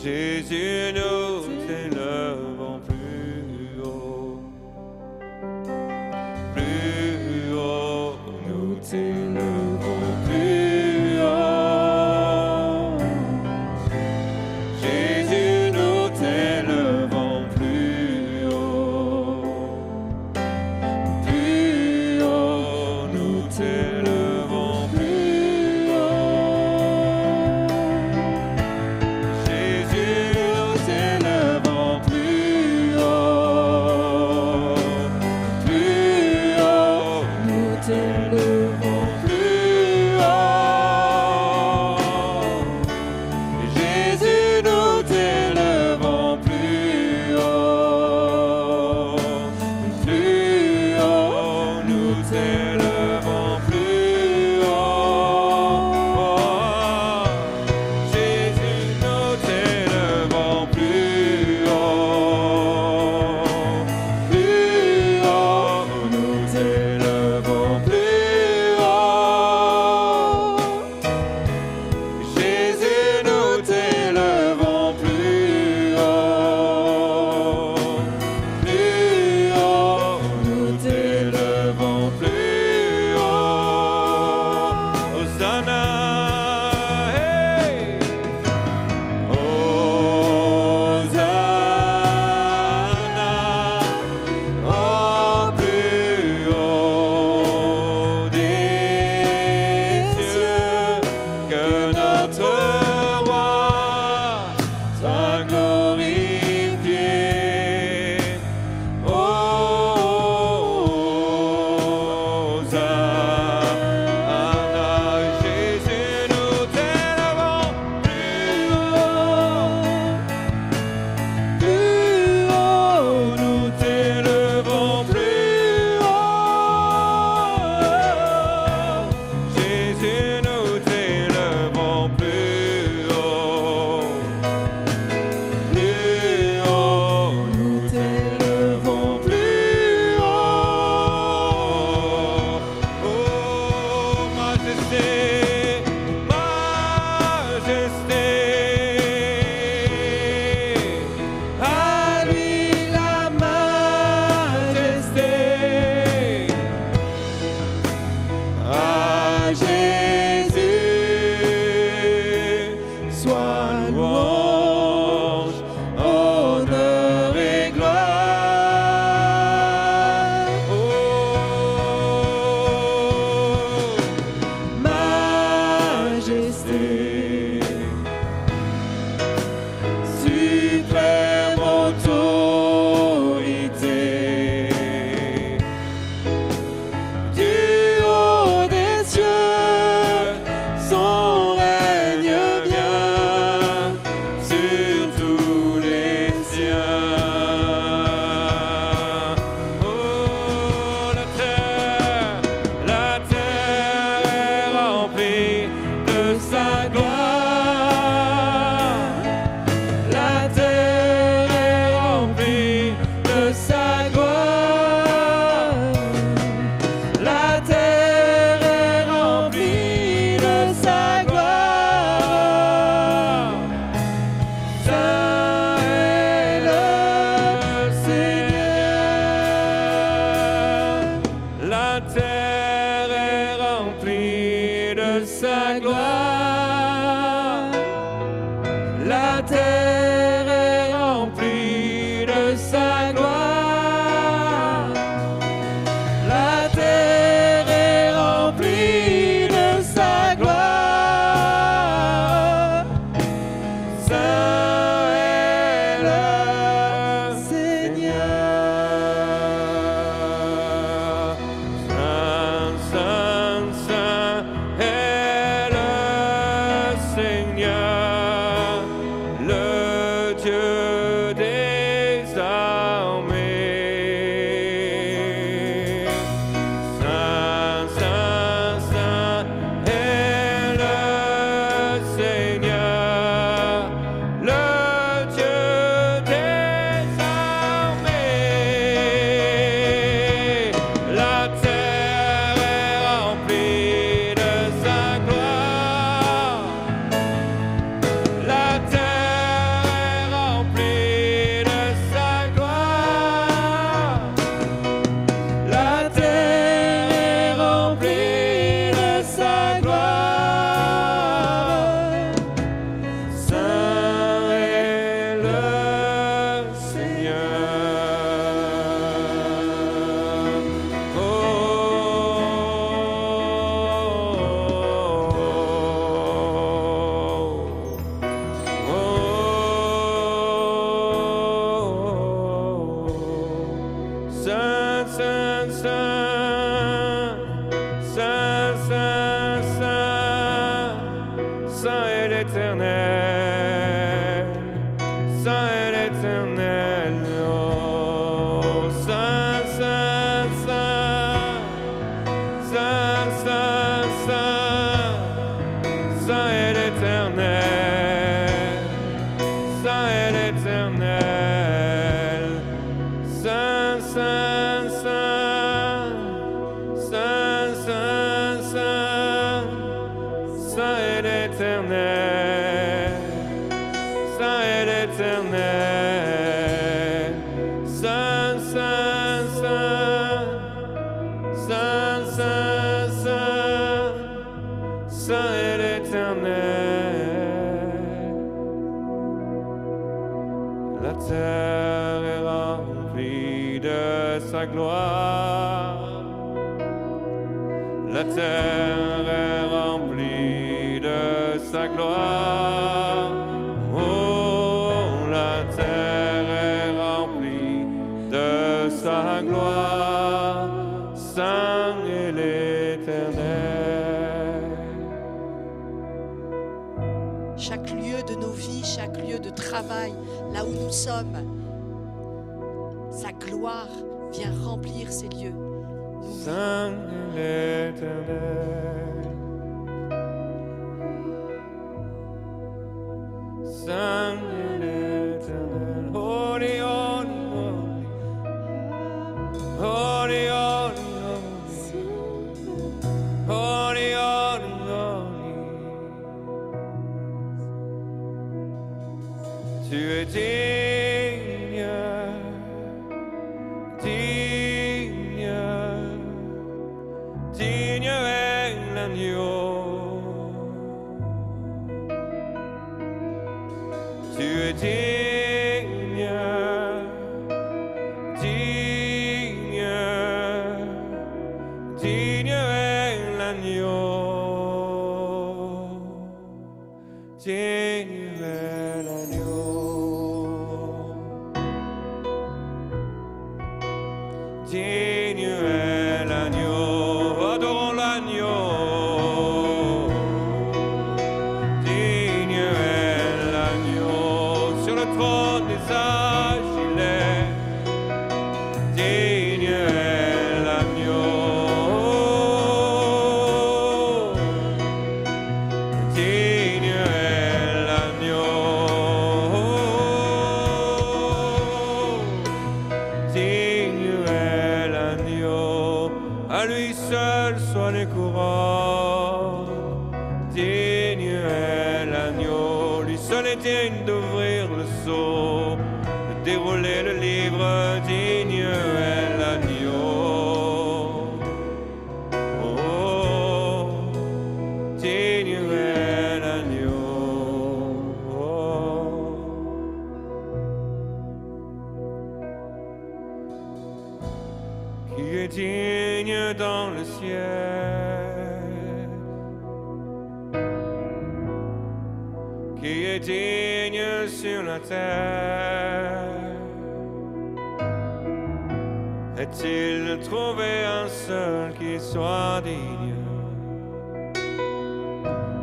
Jésus, nous t'élevons plus haut. Plus haut, nous t'élevons plus haut. Jésus, nous t'élevons plus haut. Plus haut, nous t'élevons plus haut. Jésus, nous t'élevons plus haut. Plus haut, nous t'élevons plus haut. Jésus, nous t'élevons plus haut. Plus haut, nous t'élevons plus haut. Jésus, nous t'élevons plus haut. Plus haut, nous t'élevons plus haut. Jésus, nous t'élevons plus haut. Plus haut, nous t'élevons plus haut. Hosanna, hey! Hosanna, au plus haut des cieux, que notre roi soit glorifié. Hosanna, Jésus, nous t'élevons plus haut. Plus haut, nous t'élevons plus haut. Jésus, nous t'élevons plus haut. Plus haut, nous t'élevons plus haut. Oh, majesté, majesté. À lui la majesté. À Jésus soit louange, honneur et gloire. Oh, majesté, suprême autorité, du haut des cieux, son règne vient sur tous les siens. Oh, la terre est remplie de sa gloire. La terre est remplie de sa gloire. La terre est remplie de sa gloire. Saint est le Seigneur. La terre est remplie de sa gloire. La terre est remplie de sa gloire. La terre est remplie de sa gloire. Saint est le Seigneur. Saint, Saint, Saint est le Seigneur, le l'Éternel. Saint, Saint, Saint, Saint, Saint, Saint, Saint est l'Éternel. Saint est l'Éternel. Saint, Saint, Saint, Saint, Saint, Saint, Saint est l'Éternel. La terre est remplie de sa gloire. La terre est remplie de sa gloire. Oh, la terre est remplie de sa gloire. Saint est l'Éternel. Chaque lieu de nos vies, chaque lieu de travail, là où nous sommes, sa gloire vient remplir ces lieux. Saint est l'Éternel. Saint est l'Éternel. Holy, holy, holy. Holy, holy, holy. Holy, holy, holy. Tu es digne, digne, digne est l'agneau. Tu es digne, digne, digne est l'agneau. Digne est l'agneau. Digne est l'agneau. Adorons l'agneau. Digne est l'agneau. Sur le trône des âges, il est. Digne est l'agneau. Digne est l'agneau. Digne est l'agneau. À lui seul soient les couronnes. Digne est l'agneau. Lui seul est digne d'ouvrir le sceau, de dérouler le livre. Digne est l'agneau. Oh, digne est l'agneau. Oh. Qui est digne dans le ciel, qui est digne sur la terre. Est-il trouvé un seul qui soit digne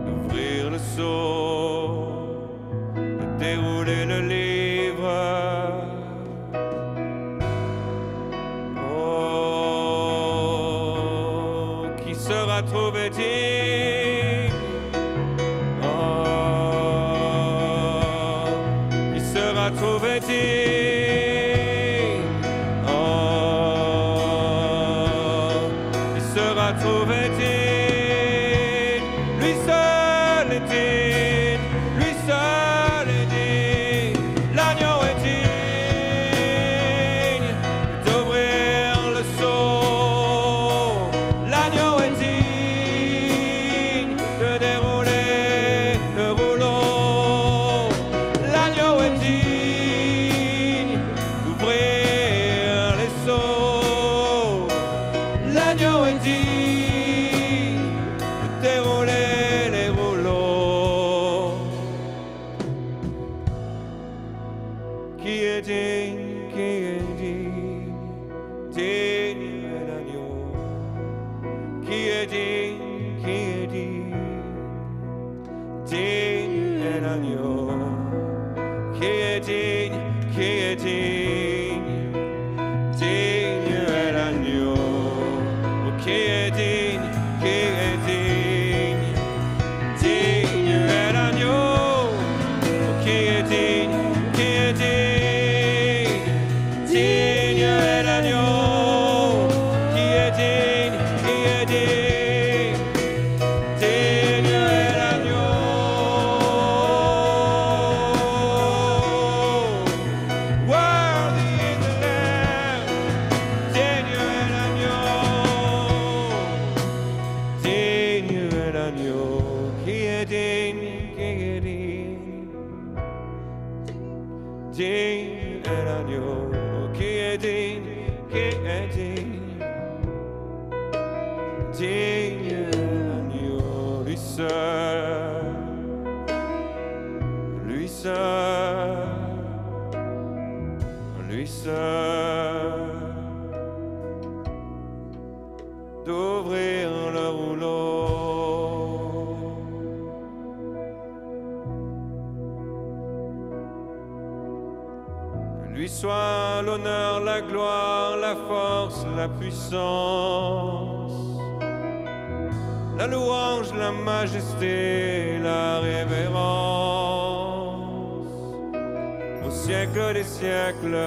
d'ouvrir le sceau, de dérouler le livre? Oh, qui sera trouvé digne? Oh, qui sera trouvé digne? Oh, qui sera trouvé digne? Lui seul est digne, lui seul est digne. L'agneau est digne d'ouvrir le sceau. L'agneau est digne de dérouler le rouleau. L'agneau est digne d'ouvrir les sceaux. L'agneau est digne de dérouler les rouleaux. Qui est digne, qui est digne? Digne est l'agneau. Qui est digne, qui est digne? Digne est l'agneau. Qui est digne, qui est digne? Digne est l'agneau. Oh, qui est digne, qui est digne? Digne est l'agneau. Oh, qui est digne, qui est digne? digne est l'agneau qui est digne, digne est l'agneau, lui seul, lui seul, lui seul, d'ouvrir le rouleau. Lui soit l'honneur, la gloire, la force, la puissance, la louange, la majesté, la révérence, au siècle des siècles,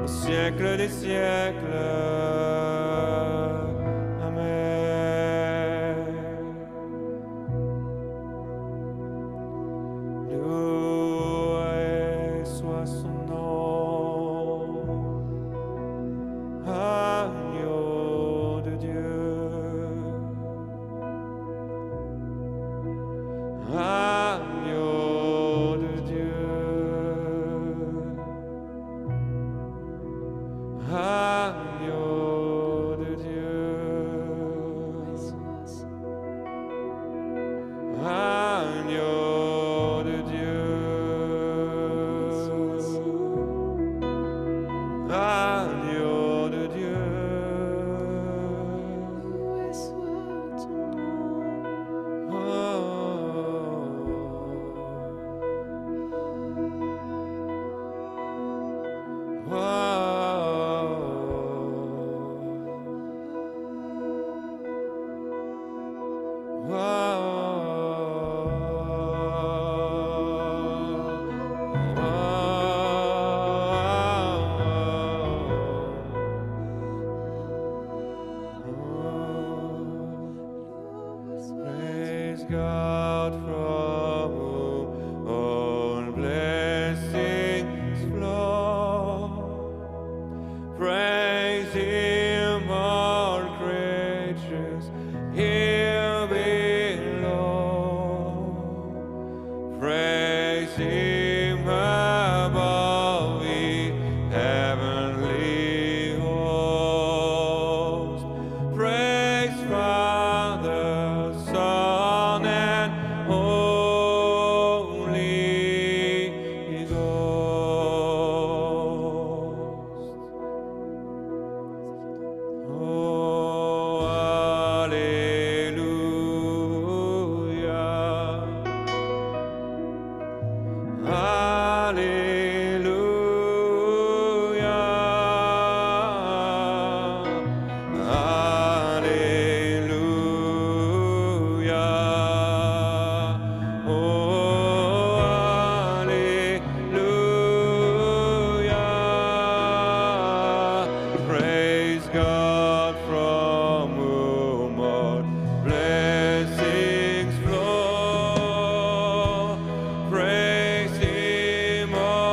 au siècle des siècles. Amen. Loué soit son nom, agneau de Dieu, agneau de Dieu, agneau de Dieu, agneau de Dieu, agneau de Dieu. Praise God from whom all blessings flow. Praise Him, all creatures here below. Praise Him above the heavenly host. Praise Father, Son, and Holy Ghost. Oh, Alleluia. Alleluia. Alleluia. Oh, Alleluia. Praise God from whom all blessings flow. Praise Him, all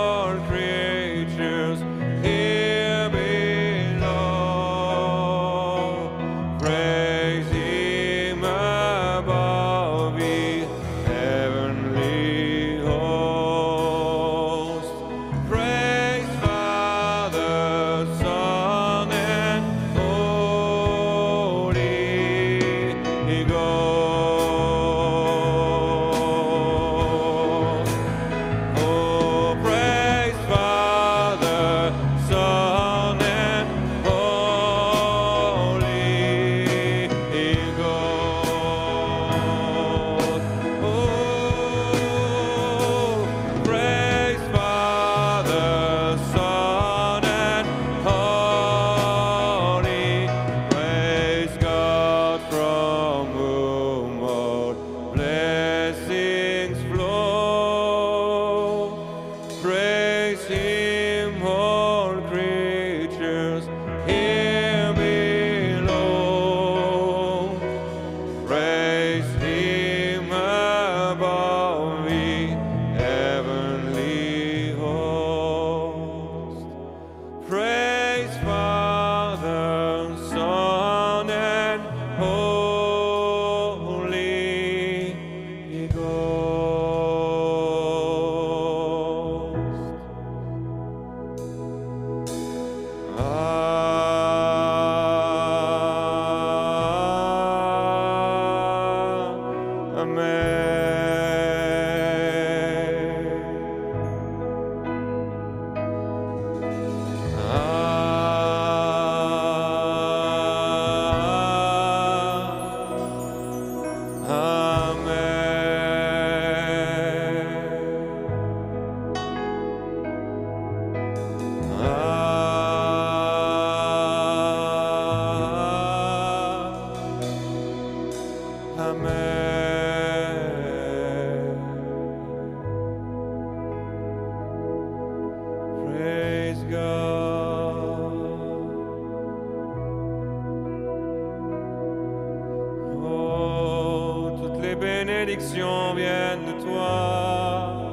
bénédictions viennent de toi.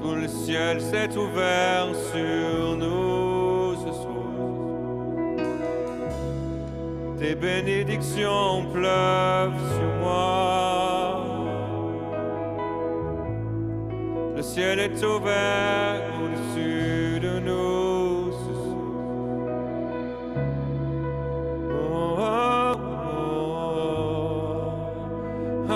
Tout le ciel s'est ouvert sur nous ce soir. Tes bénédictions pleuvent sur moi. Le ciel est ouvert au-dessus de nous ce soir. Oh, oh, oh,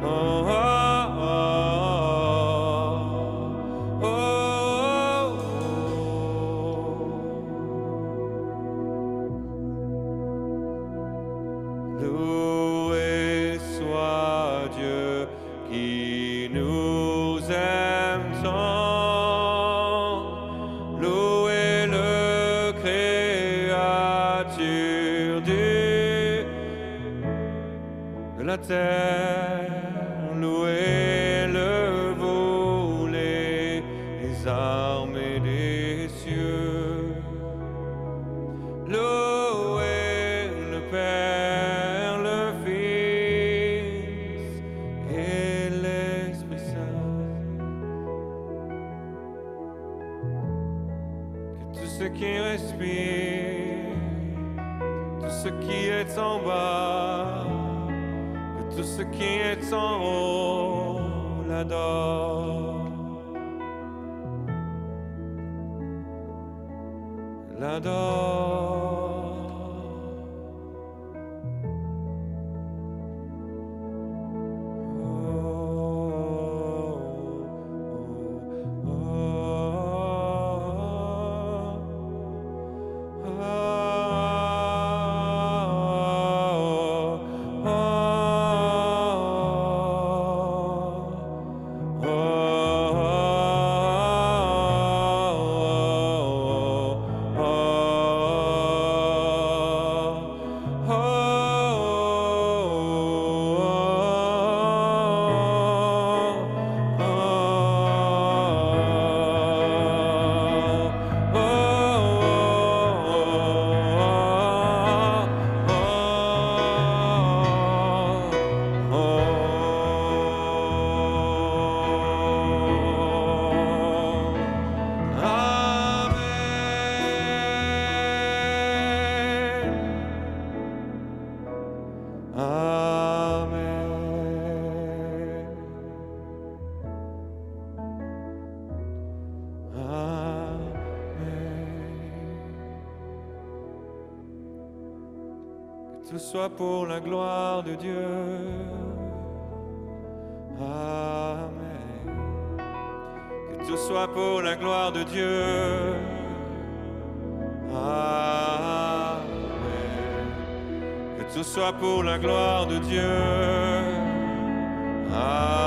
oh, oh, Loué soit Dieu qui nous aime tant. Loué le Créature de la terre. Loué le volet des armées des cieux. Loué le Père, le Fils et l'Esprit Saint. Que tout ce qui respire, tout ce qui est en bas, que tout ce qui est en haut l'adore. L'adore. Que tout soit pour la gloire de Dieu. Amen. Que tout soit pour la gloire de Dieu. Amen. Que tout soit pour la gloire de Dieu. Amen.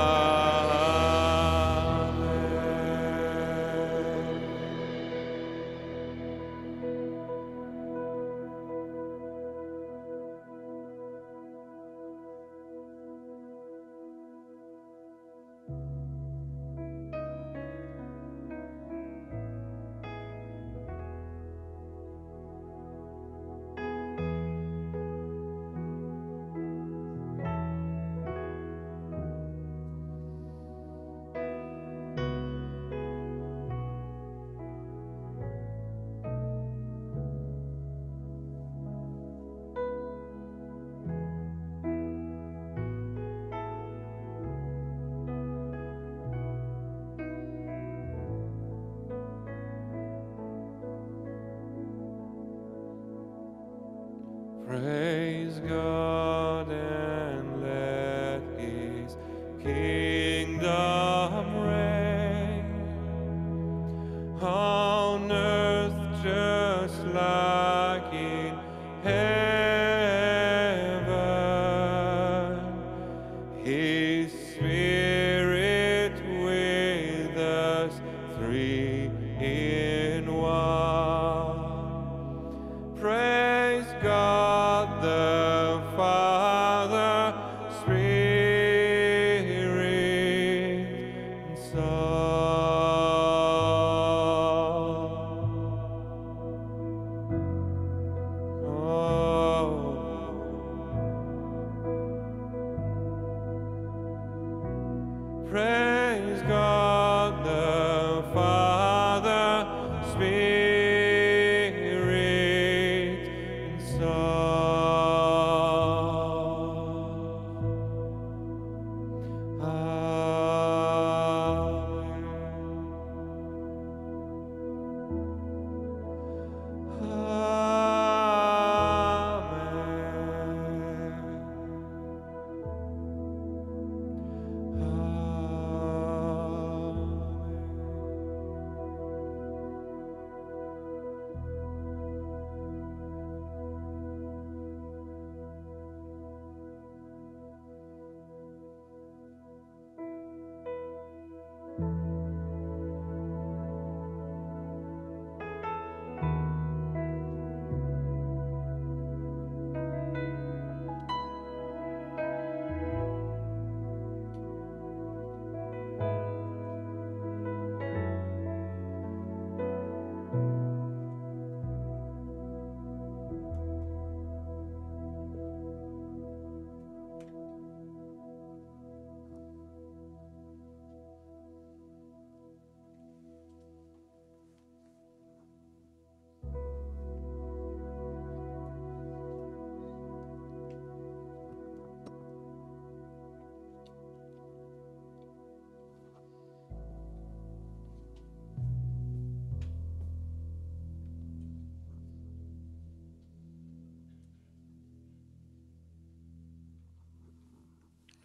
Praise God and let His kingdom reign on earth just like in heaven. His Spirit with us, three in one. Praise God the Father, Spirit, and Son. spirit and soul.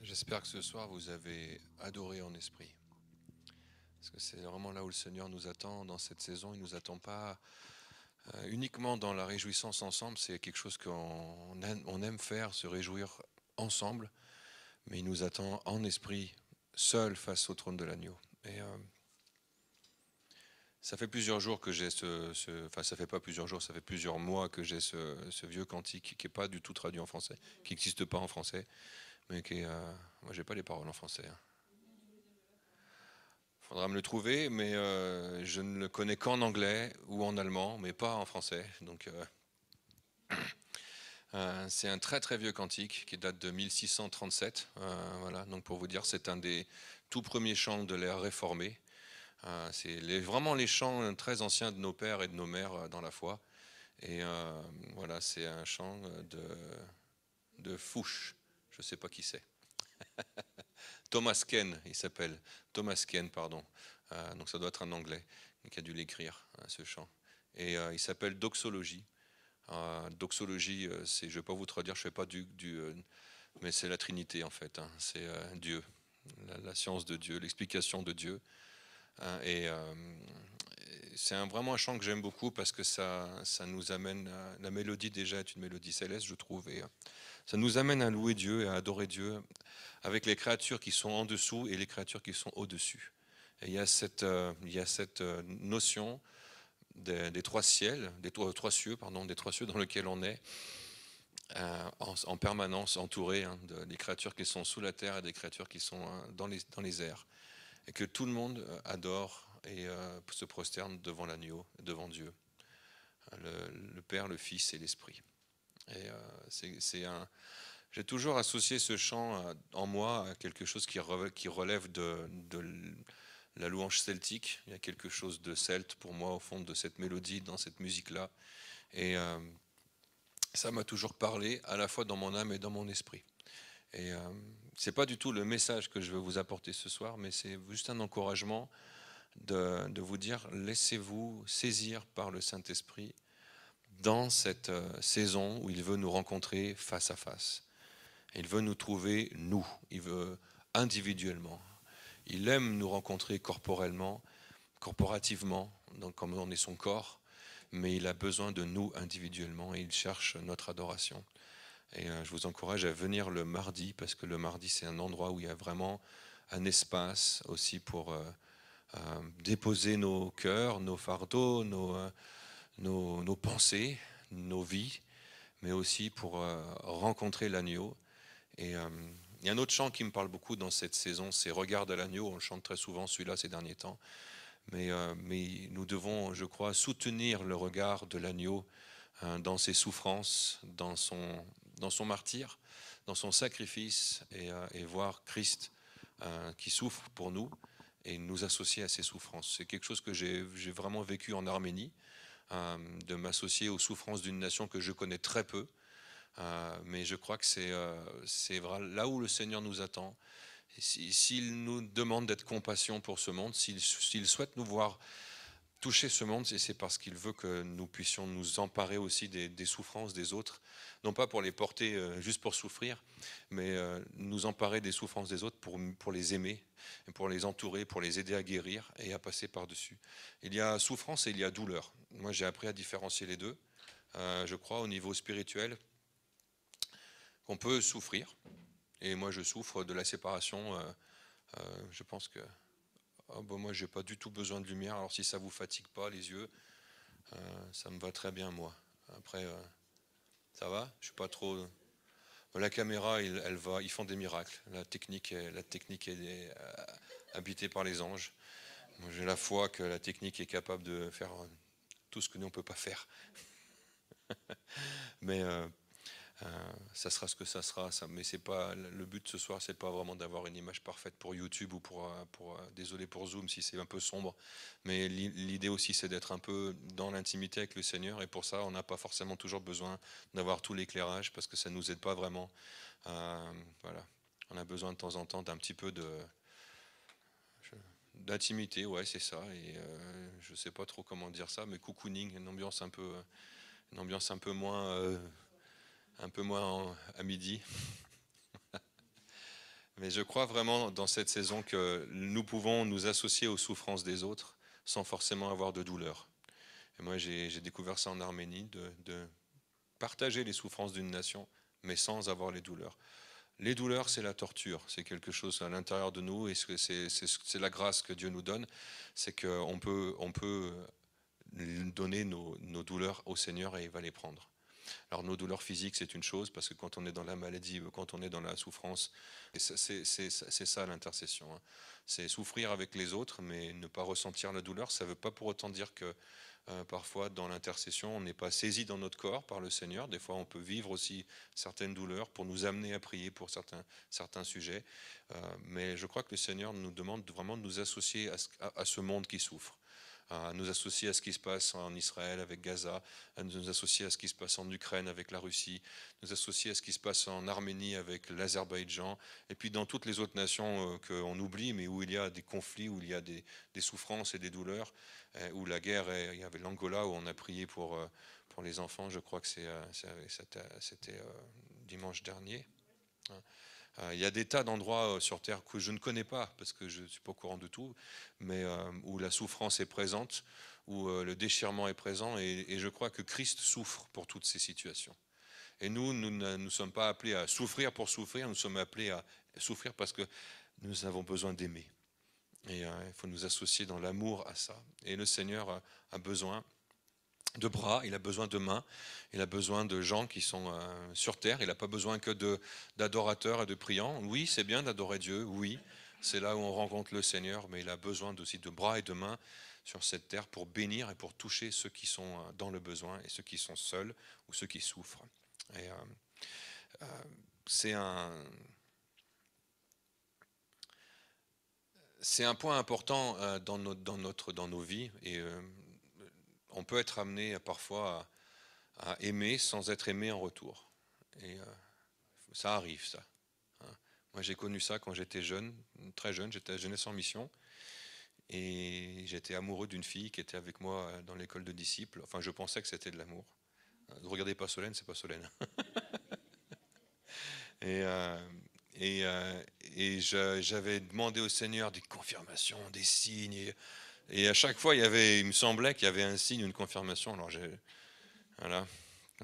J'espère que ce soir vous avez adoré en esprit. Parce que c'est vraiment là où le Seigneur nous attend dans cette saison. Il ne nous attend pas uniquement dans la réjouissance ensemble. C'est quelque chose qu'on aime faire, se réjouir ensemble. Mais il nous attend en esprit, seul face au trône de l'agneau. Et ça fait plusieurs jours que j'ai enfin ça fait pas plusieurs jours, ça fait plusieurs mois que j'ai ce vieux cantique qui n'est pas du tout traduit en français, qui n'existe pas en français. Mais moi j'ai pas les paroles en français. Faudra me le trouver, mais je ne le connais qu'en anglais ou en allemand, mais pas en français. Donc c'est un très très vieux cantique qui date de 1637. Voilà. Donc pour vous dire, c'est un des tout premiers chants de l'ère réformée. C'est vraiment les chants très anciens de nos pères et de nos mères dans la foi. Et voilà, c'est un chant de Fouche. Je ne sais pas qui c'est. Thomas Ken, il s'appelle. Thomas Ken, pardon. Donc ça doit être un Anglais qui a dû l'écrire, ce chant. Et il s'appelle Doxologie. Doxologie, je ne vais pas vous traduire, je ne fais pas mais c'est la Trinité en fait. C'est Dieu, la science de Dieu, l'explication de Dieu. Et c'est vraiment un chant que j'aime beaucoup parce que ça nous amène, la mélodie déjà est une mélodie céleste, je trouve, et ça nous amène à louer Dieu et à adorer Dieu avec les créatures qui sont en dessous et les créatures qui sont au-dessus. Et il y a cette notion des trois cieux, des trois cieux dans lesquels on est en permanence entouré des créatures qui sont sous la terre et des créatures qui sont dans les airs. Et que tout le monde adore et se prosterne devant l'agneau, devant Dieu, le Père, le Fils et l'Esprit. Et j'ai toujours associé ce chant en moi à quelque chose qui relève de la louange celtique. Il y a quelque chose de celte pour moi au fond de cette mélodie, dans cette musique-là. Et ça m'a toujours parlé, à la fois dans mon âme et dans mon esprit. Et c'est pas du tout le message que je veux vous apporter ce soir, mais c'est juste un encouragement de vous dire, laissez-vous saisir par le Saint-Esprit dans cette saison où il veut nous rencontrer face à face. Il veut nous trouver, nous. Il veut individuellement. Il aime nous rencontrer corporellement, corporativement, donc comme on est son corps, mais il a besoin de nous individuellement et il cherche notre adoration. Et je vous encourage à venir le mardi, parce que le mardi, c'est un endroit où il y a vraiment un espace aussi pour déposer nos cœurs, nos fardeaux, nos pensées, nos vies, mais aussi pour rencontrer l'agneau. Et il y a un autre chant qui me parle beaucoup dans cette saison, c'est « Regarde à l'agneau ». On le chante très souvent, celui-là, ces derniers temps. Mais nous devons, je crois, soutenir le regard de l'agneau dans ses souffrances, dans son martyre, dans son sacrifice, et voir Christ qui souffre pour nous et nous associer à ses souffrances. C'est quelque chose que j'ai vraiment vécu en Arménie, de m'associer aux souffrances d'une nation que je connais très peu, mais je crois que c'est là où le Seigneur nous attend. S'il nous demande d'être compassion pour ce monde, s'il souhaite nous voir toucher ce monde, c'est parce qu'il veut que nous puissions nous emparer aussi des souffrances des autres, non pas pour les porter juste pour souffrir, mais nous emparer des souffrances des autres pour les aimer, pour les entourer, pour les aider à guérir et à passer par-dessus. Il y a souffrance et il y a douleur. Moi, j'ai appris à différencier les deux. Je crois au niveau spirituel qu'on peut souffrir, et moi je souffre de la séparation. Je pense que moi j'ai pas du tout besoin de lumière, alors si ça vous fatigue pas les yeux, ça me va très bien moi. Après ça va, je suis pas trop. La caméra, ils font des miracles. La technique est habitée par les anges. Moi, j'ai la foi que la technique est capable de faire tout ce que nous on peut pas faire. Mais ça sera ce que ça sera. Mais c'est pas le but ce soir, c'est pas vraiment d'avoir une image parfaite pour YouTube ou désolé pour Zoom si c'est un peu sombre. Mais l'idée aussi, c'est d'être un peu dans l'intimité avec le Seigneur. Et pour ça, on n'a pas forcément toujours besoin d'avoir tout l'éclairage parce que ça nous aide pas vraiment. Voilà, on a besoin de temps en temps d'un petit peu d'intimité, ouais, c'est ça. Et je sais pas trop comment dire ça, mais cocooning, une ambiance un peu moins. Un peu moins à midi. Mais je crois vraiment dans cette saison que nous pouvons nous associer aux souffrances des autres sans forcément avoir de douleur. Et moi, j'ai découvert ça en Arménie, de partager les souffrances d'une nation, mais sans avoir les douleurs. Les douleurs, c'est la torture, c'est quelque chose à l'intérieur de nous, et c'est la grâce que Dieu nous donne, c'est qu'on peut donner nos douleurs au Seigneur et il va les prendre. Alors nos douleurs physiques, c'est une chose, parce que quand on est dans la maladie, quand on est dans la souffrance, c'est ça l'intercession. C'est souffrir avec les autres, mais ne pas ressentir la douleur. Ça ne veut pas pour autant dire que parfois dans l'intercession, on n'est pas saisi dans notre corps par le Seigneur. Des fois, on peut vivre aussi certaines douleurs pour nous amener à prier pour certains sujets. Mais je crois que le Seigneur nous demande vraiment de nous associer à ce monde qui souffre, à nous associer à ce qui se passe en Israël avec Gaza, à nous associer à ce qui se passe en Ukraine avec la Russie, nous associer à ce qui se passe en Arménie avec l'Azerbaïdjan, et puis dans toutes les autres nations qu'on oublie, mais où il y a des conflits, où il y a des souffrances et des douleurs, où la guerre, il y avait l'Angola, où on a prié pour les enfants, je crois que c'était dimanche dernier. Il y a des tas d'endroits sur Terre que je ne connais pas, parce que je ne suis pas au courant de tout, mais où la souffrance est présente, où le déchirement est présent, et je crois que Christ souffre pour toutes ces situations. Et nous ne sommes pas appelés à souffrir pour souffrir, nous sommes appelés à souffrir parce que nous avons besoin d'aimer. Et il faut nous associer dans l'amour à ça. Et le Seigneur a besoin de bras, il a besoin de mains, il a besoin de gens qui sont sur terre, il n'a pas besoin que d'adorateurs et de priants. Oui, c'est bien d'adorer Dieu, oui, c'est là où on rencontre le Seigneur, mais il a besoin aussi de bras et de mains sur cette terre pour bénir et pour toucher ceux qui sont dans le besoin et ceux qui sont seuls ou ceux qui souffrent. Et c'est un point important dans nos vies, et on peut être amené parfois à aimer sans être aimé en retour. Et ça arrive, ça. Moi, j'ai connu ça quand j'étais jeune, très jeune, j'étais à Jeunesse en Mission, et j'étais amoureux d'une fille qui était avec moi dans l'école de disciples. Enfin, je pensais que c'était de l'amour. Ne regardez pas Solène, c'est pas Solène. Et j'avais demandé au Seigneur des confirmations, des signes, et à chaque fois, il me semblait qu'il y avait un signe, une confirmation. Alors, voilà,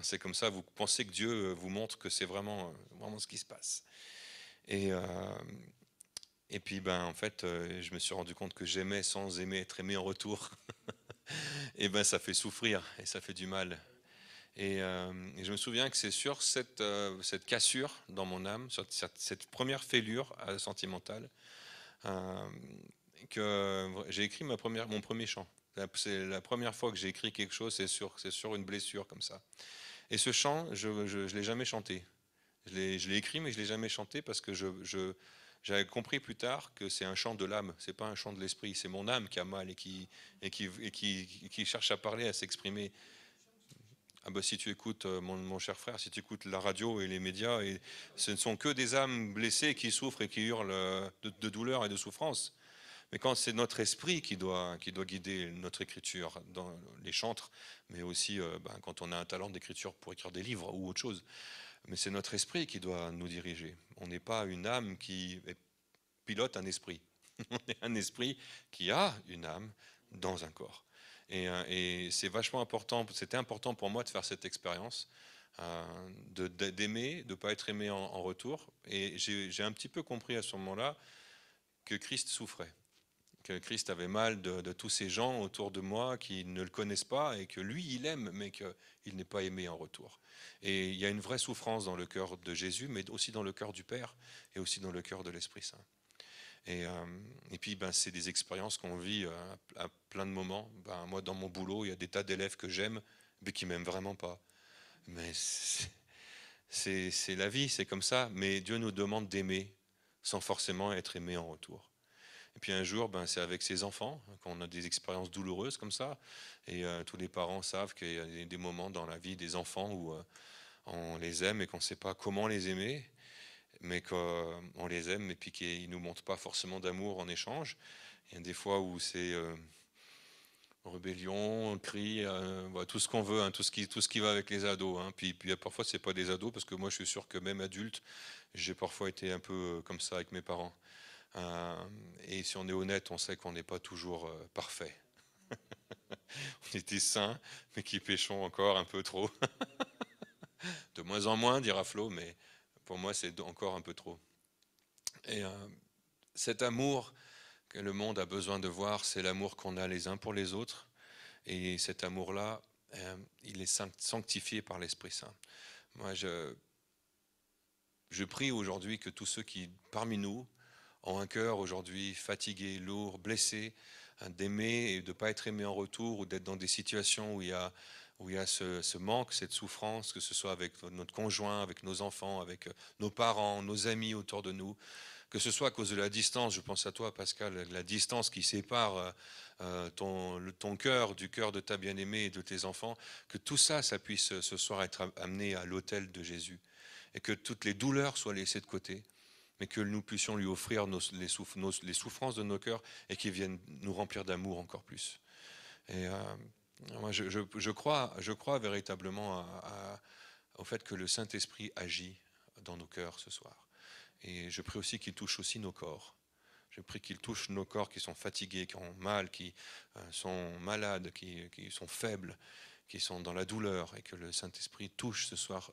c'est comme ça, vous pensez que Dieu vous montre que c'est vraiment ce qui se passe. Et puis, en fait, je me suis rendu compte que j'aimais sans aimer être aimé en retour. Et ça fait souffrir, et ça fait du mal. Et je me souviens que c'est sur cette cassure dans mon âme, sur cette première fêlure sentimentale, que j'ai écrit mon premier chant. C'est la première fois que j'ai écrit quelque chose, c'est sur une blessure comme ça. Et ce chant, je ne l'ai jamais chanté. Je l'ai écrit, mais je ne l'ai jamais chanté parce que J'avais compris plus tard que c'est un chant de l'âme, c'est pas un chant de l'esprit, c'est mon âme qui a mal et qui cherche à parler, à s'exprimer. Ah bah, si tu écoutes, mon cher frère, si tu écoutes la radio et les médias, et ce ne sont que des âmes blessées qui souffrent et qui hurlent de douleur et de souffrance. Mais quand c'est notre esprit qui doit guider notre écriture dans les chantres, mais aussi quand on a un talent d'écriture pour écrire des livres ou autre chose, mais c'est notre esprit qui doit nous diriger. On n'est pas une âme qui pilote un esprit. On est un esprit qui a une âme dans un corps. Et c'est vachement important, c'était important pour moi de faire cette expérience, d'aimer, de ne pas être aimé en retour. Et j'ai un petit peu compris à ce moment-là que Christ souffrait, que Christ avait mal de tous ces gens autour de moi qui ne le connaissent pas et que lui, il aime, mais qu'il n'est pas aimé en retour. Et il y a une vraie souffrance dans le cœur de Jésus, mais aussi dans le cœur du Père et aussi dans le cœur de l'Esprit Saint. Et puis, c'est des expériences qu'on vit à plein de moments. Moi, dans mon boulot, il y a des tas d'élèves que j'aime, mais qui m'aiment vraiment pas. Mais c'est la vie, c'est comme ça. Mais Dieu nous demande d'aimer sans forcément être aimé en retour. Et puis un jour, c'est avec ses enfants qu'on a des expériences douloureuses comme ça. Et tous les parents savent qu'il y a des moments dans la vie des enfants où on les aime et qu'on ne sait pas comment les aimer, mais qu'on les aime et puis qu'ils ne nous montrent pas forcément d'amour en échange. Il y a des fois où c'est rébellion, cri, tout ce qu'on veut, hein, tout ce qui va avec les ados. Hein. Puis parfois, ce n'est pas des ados, parce que moi, je suis sûr que même adulte, j'ai parfois été un peu comme ça avec mes parents. Et si on est honnête, on sait qu'on n'est pas toujours parfait. On était saints, mais qui péchons encore un peu trop. De moins en moins, dira Flo, mais pour moi, c'est encore un peu trop. Et cet amour que le monde a besoin de voir, c'est l'amour qu'on a les uns pour les autres. Et cet amour-là, il est sanctifié par l'Esprit Saint. Moi, je prie aujourd'hui que tous ceux qui, parmi nous, ont un cœur aujourd'hui fatigué, lourd, blessé, d'aimer et de ne pas être aimé en retour, ou d'être dans des situations où il y a ce manque, cette souffrance, que ce soit avec notre conjoint, avec nos enfants, avec nos parents, nos amis autour de nous, que ce soit à cause de la distance, je pense à toi Pascal, la distance qui sépare ton cœur du cœur de ta bien-aimée et de tes enfants, que tout ça, ça puisse ce soir être amené à l'autel de Jésus, et que toutes les douleurs soient laissées de côté, mais que nous puissions lui offrir les souffrances de nos cœurs et qu'il vienne nous remplir d'amour encore plus. Et moi, je crois véritablement au fait que le Saint-Esprit agit dans nos cœurs ce soir. Et je prie aussi qu'il touche aussi nos corps. Je prie qu'il touche nos corps qui sont fatigués, qui ont mal, qui sont malades, qui sont faibles, qui sont dans la douleur, et que le Saint-Esprit touche ce soir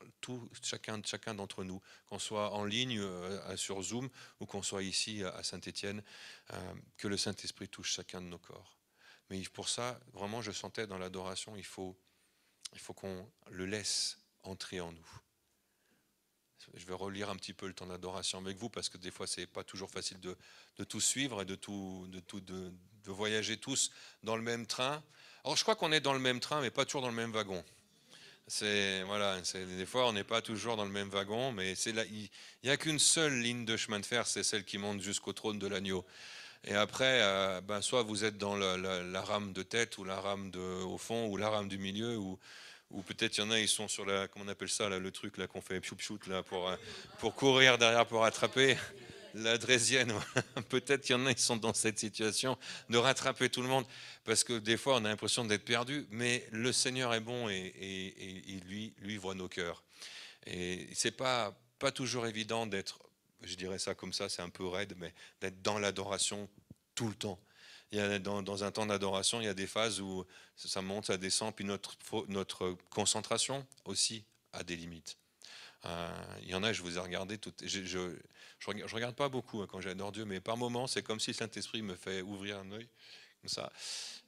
chacun d'entre nous, qu'on soit en ligne sur Zoom ou qu'on soit ici à Saint-Étienne, que le Saint-Esprit touche chacun de nos corps. Mais pour ça, vraiment, je sentais dans l'adoration, il faut qu'on le laisse entrer en nous. Je vais relire un petit peu le temps d'adoration avec vous, parce que des fois, c'est pas toujours facile de tout suivre et de voyager tous dans le même train. Alors, je crois qu'on est dans le même train, mais pas toujours dans le même wagon. Des fois, on n'est pas toujours dans le même wagon, mais il n'y a qu'une seule ligne de chemin de fer, c'est celle qui monte jusqu'au trône de l'agneau. Et après, soit vous êtes dans la rame de tête, ou la rame au fond, ou la rame du milieu, ou peut-être il y en a, ils sont sur comment on appelle ça, là, le truc là qu'on fait pchou-pchou là pour courir derrière, pour rattraper la draisienne. Peut-être qu'il y en a, ils sont dans cette situation de rattraper tout le monde, parce que des fois on a l'impression d'être perdu, mais le Seigneur est bon et lui voit nos cœurs. Et c'est pas toujours évident d'être, je dirais ça comme ça, c'est un peu raide, mais d'être dans l'adoration tout le temps. Il y a, dans un temps d'adoration, il y a des phases où ça monte, ça descend, puis notre concentration aussi a des limites. Il y en a, je vous ai regardé, je regarde pas beaucoup quand j'adore Dieu, mais par moments, c'est comme si le Saint-Esprit me fait ouvrir un œil, comme ça.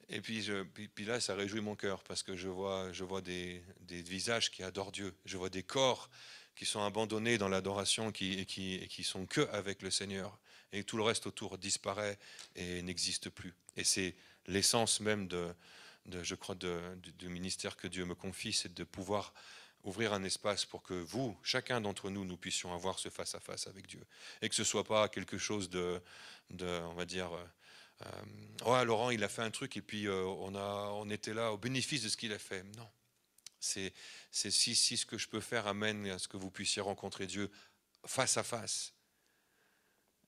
Et puis là, ça réjouit mon cœur, parce que je vois des visages qui adorent Dieu, je vois des corps qui sont abandonnés dans l'adoration, qui sont que avec le Seigneur. Et tout le reste autour disparaît et n'existe plus. Et c'est l'essence même je crois, du ministère que Dieu me confie, c'est de pouvoir ouvrir un espace pour que vous, chacun d'entre nous, nous puissions avoir ce face-à-face avec Dieu. Et que ce ne soit pas quelque chose on va dire, ouais, Laurent, il a fait un truc et puis on était là au bénéfice de ce qu'il a fait. Non. C'est si ce que je peux faire amène à ce que vous puissiez rencontrer Dieu face à face.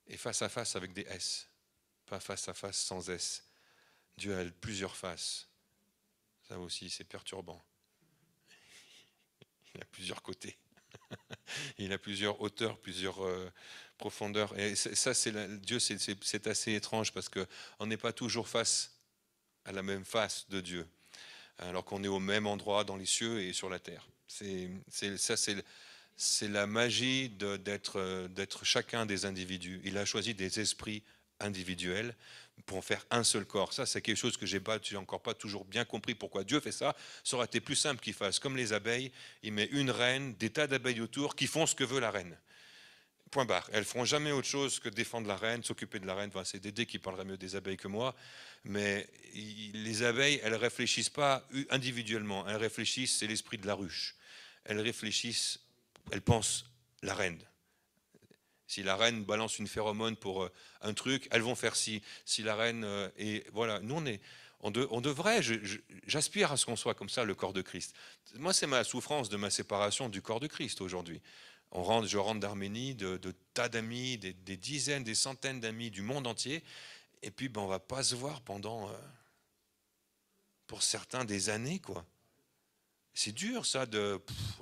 Et face à face avec des S, pas face à face sans S. Dieu a plusieurs faces. Ça aussi, c'est perturbant. Il a plusieurs côtés. Il a plusieurs hauteurs, plusieurs profondeurs. Et ça, Dieu, c'est assez étrange parce qu'on n'est pas toujours face à la même face de Dieu, alors qu'on est au même endroit dans les cieux et sur la terre. C'est la magie d'être chacun des individus. Il a choisi des esprits individuels pour en faire un seul corps. Ça, c'est quelque chose que j'ai encore pas toujours bien compris pourquoi Dieu fait ça. Ça aurait été plus simple qu'il fasse comme les abeilles. Il met une reine, des tas d'abeilles autour qui font ce que veut la reine. Point barre. Elles feront jamais autre chose que défendre la reine, s'occuper de la reine. Enfin, c'est Dédé qui parlerait mieux des abeilles que moi. Mais les abeilles, elles réfléchissent pas individuellement. Elles réfléchissent, c'est l'esprit de la ruche. Elles réfléchissent, elles pensent la reine. Si la reine balance une phéromone pour un truc, elles vont faire si la reine et voilà. Nous on devrait. J'aspire à ce qu'on soit comme ça, le corps de Christ. Moi, c'est ma souffrance de ma séparation du corps de Christ aujourd'hui. Je rentre d'Arménie, de tas d'amis, des dizaines, des centaines d'amis du monde entier, et puis on va pas se voir pendant, pour certains, des années, quoi. C'est dur ça,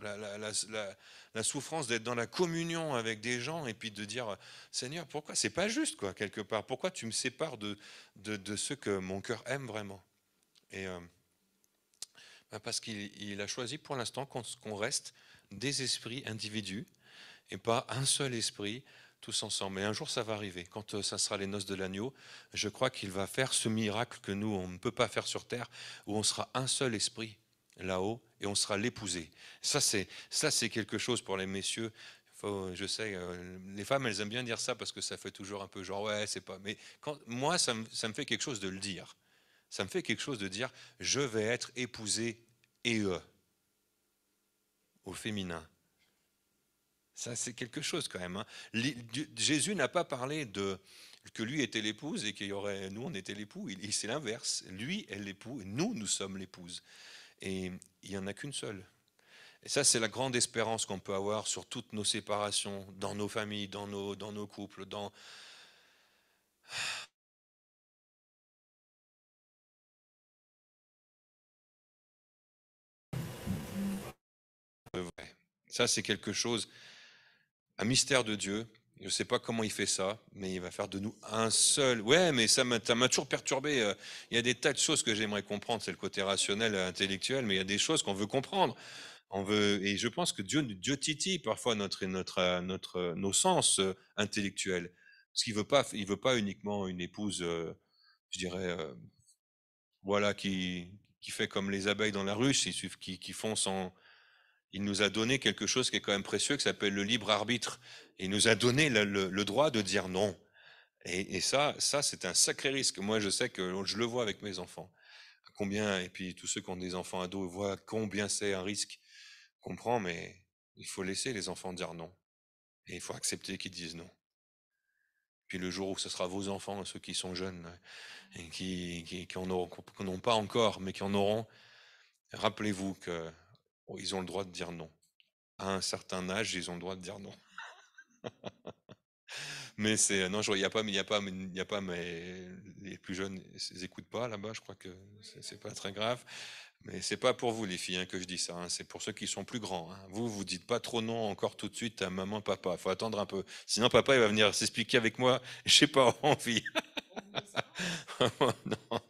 la souffrance d'être dans la communion avec des gens et puis de dire Seigneur, pourquoi c'est pas juste, quoi, quelque part, pourquoi tu me sépares de ceux que mon cœur aime vraiment. Et parce qu'il a choisi pour l'instant qu'on reste des esprits individus et pas un seul esprit tous ensemble. Et un jour ça va arriver, quand ça sera les noces de l'agneau, je crois qu'il va faire ce miracle que nous on ne peut pas faire sur terre, où on sera un seul esprit là-haut, et on sera l'épousé. Ça c'est quelque chose pour les messieurs. Je sais, les femmes elles aiment bien dire ça parce que ça fait toujours un peu genre ouais c'est pas. Mais moi ça me fait quelque chose de le dire. Ça me fait quelque chose de dire je vais être épousé et au féminin. Ça c'est quelque chose quand même. Hein. Jésus n'a pas parlé que lui était l'épouse et qu'il y aurait nous on était l'époux. C'est l'inverse. Lui est l'époux et nous sommes l'épouse. Et il n'y en a qu'une seule. Et ça, c'est la grande espérance qu'on peut avoir sur toutes nos séparations, dans nos familles, dans nos couples, Ça, c'est quelque chose, un mystère de Dieu. Je ne sais pas comment il fait ça, mais il va faire de nous un seul. Ouais, mais ça m'a toujours perturbé. Il y a des tas de choses que j'aimerais comprendre, c'est le côté rationnel, intellectuel, mais il y a des choses qu'on veut comprendre. Et je pense que Dieu titille parfois nos sens intellectuels. Parce qu'il veut pas uniquement une épouse, je dirais, voilà, qui fait comme les abeilles dans la ruche, qui font il nous a donné quelque chose qui est quand même précieux, qui s'appelle le libre arbitre. Il nous a donné le droit de dire non. Et ça, c'est un sacré risque. Moi, je sais que je le vois avec mes enfants. Et puis tous ceux qui ont des enfants ados voient combien c'est un risque. On comprend, mais il faut laisser les enfants dire non. Et il faut accepter qu'ils disent non. Puis le jour où ce sera vos enfants, ceux qui sont jeunes, et qui n'ont pas encore, mais qui en auront, rappelez-vous qu'ils ont le droit de dire non. À un certain âge, ils ont le droit de dire non. Mais non, il n'y a pas, mais les plus jeunes, ils n'écoutent pas là-bas. Je crois que c'est pas très grave. Mais c'est pas pour vous les filles hein, que je dis ça. Hein, c'est pour ceux qui sont plus grands. Hein. Vous dites pas trop non encore tout de suite à maman, papa. Il faut attendre un peu. Sinon, papa, il va venir s'expliquer avec moi. Je n'ai pas envie. Non.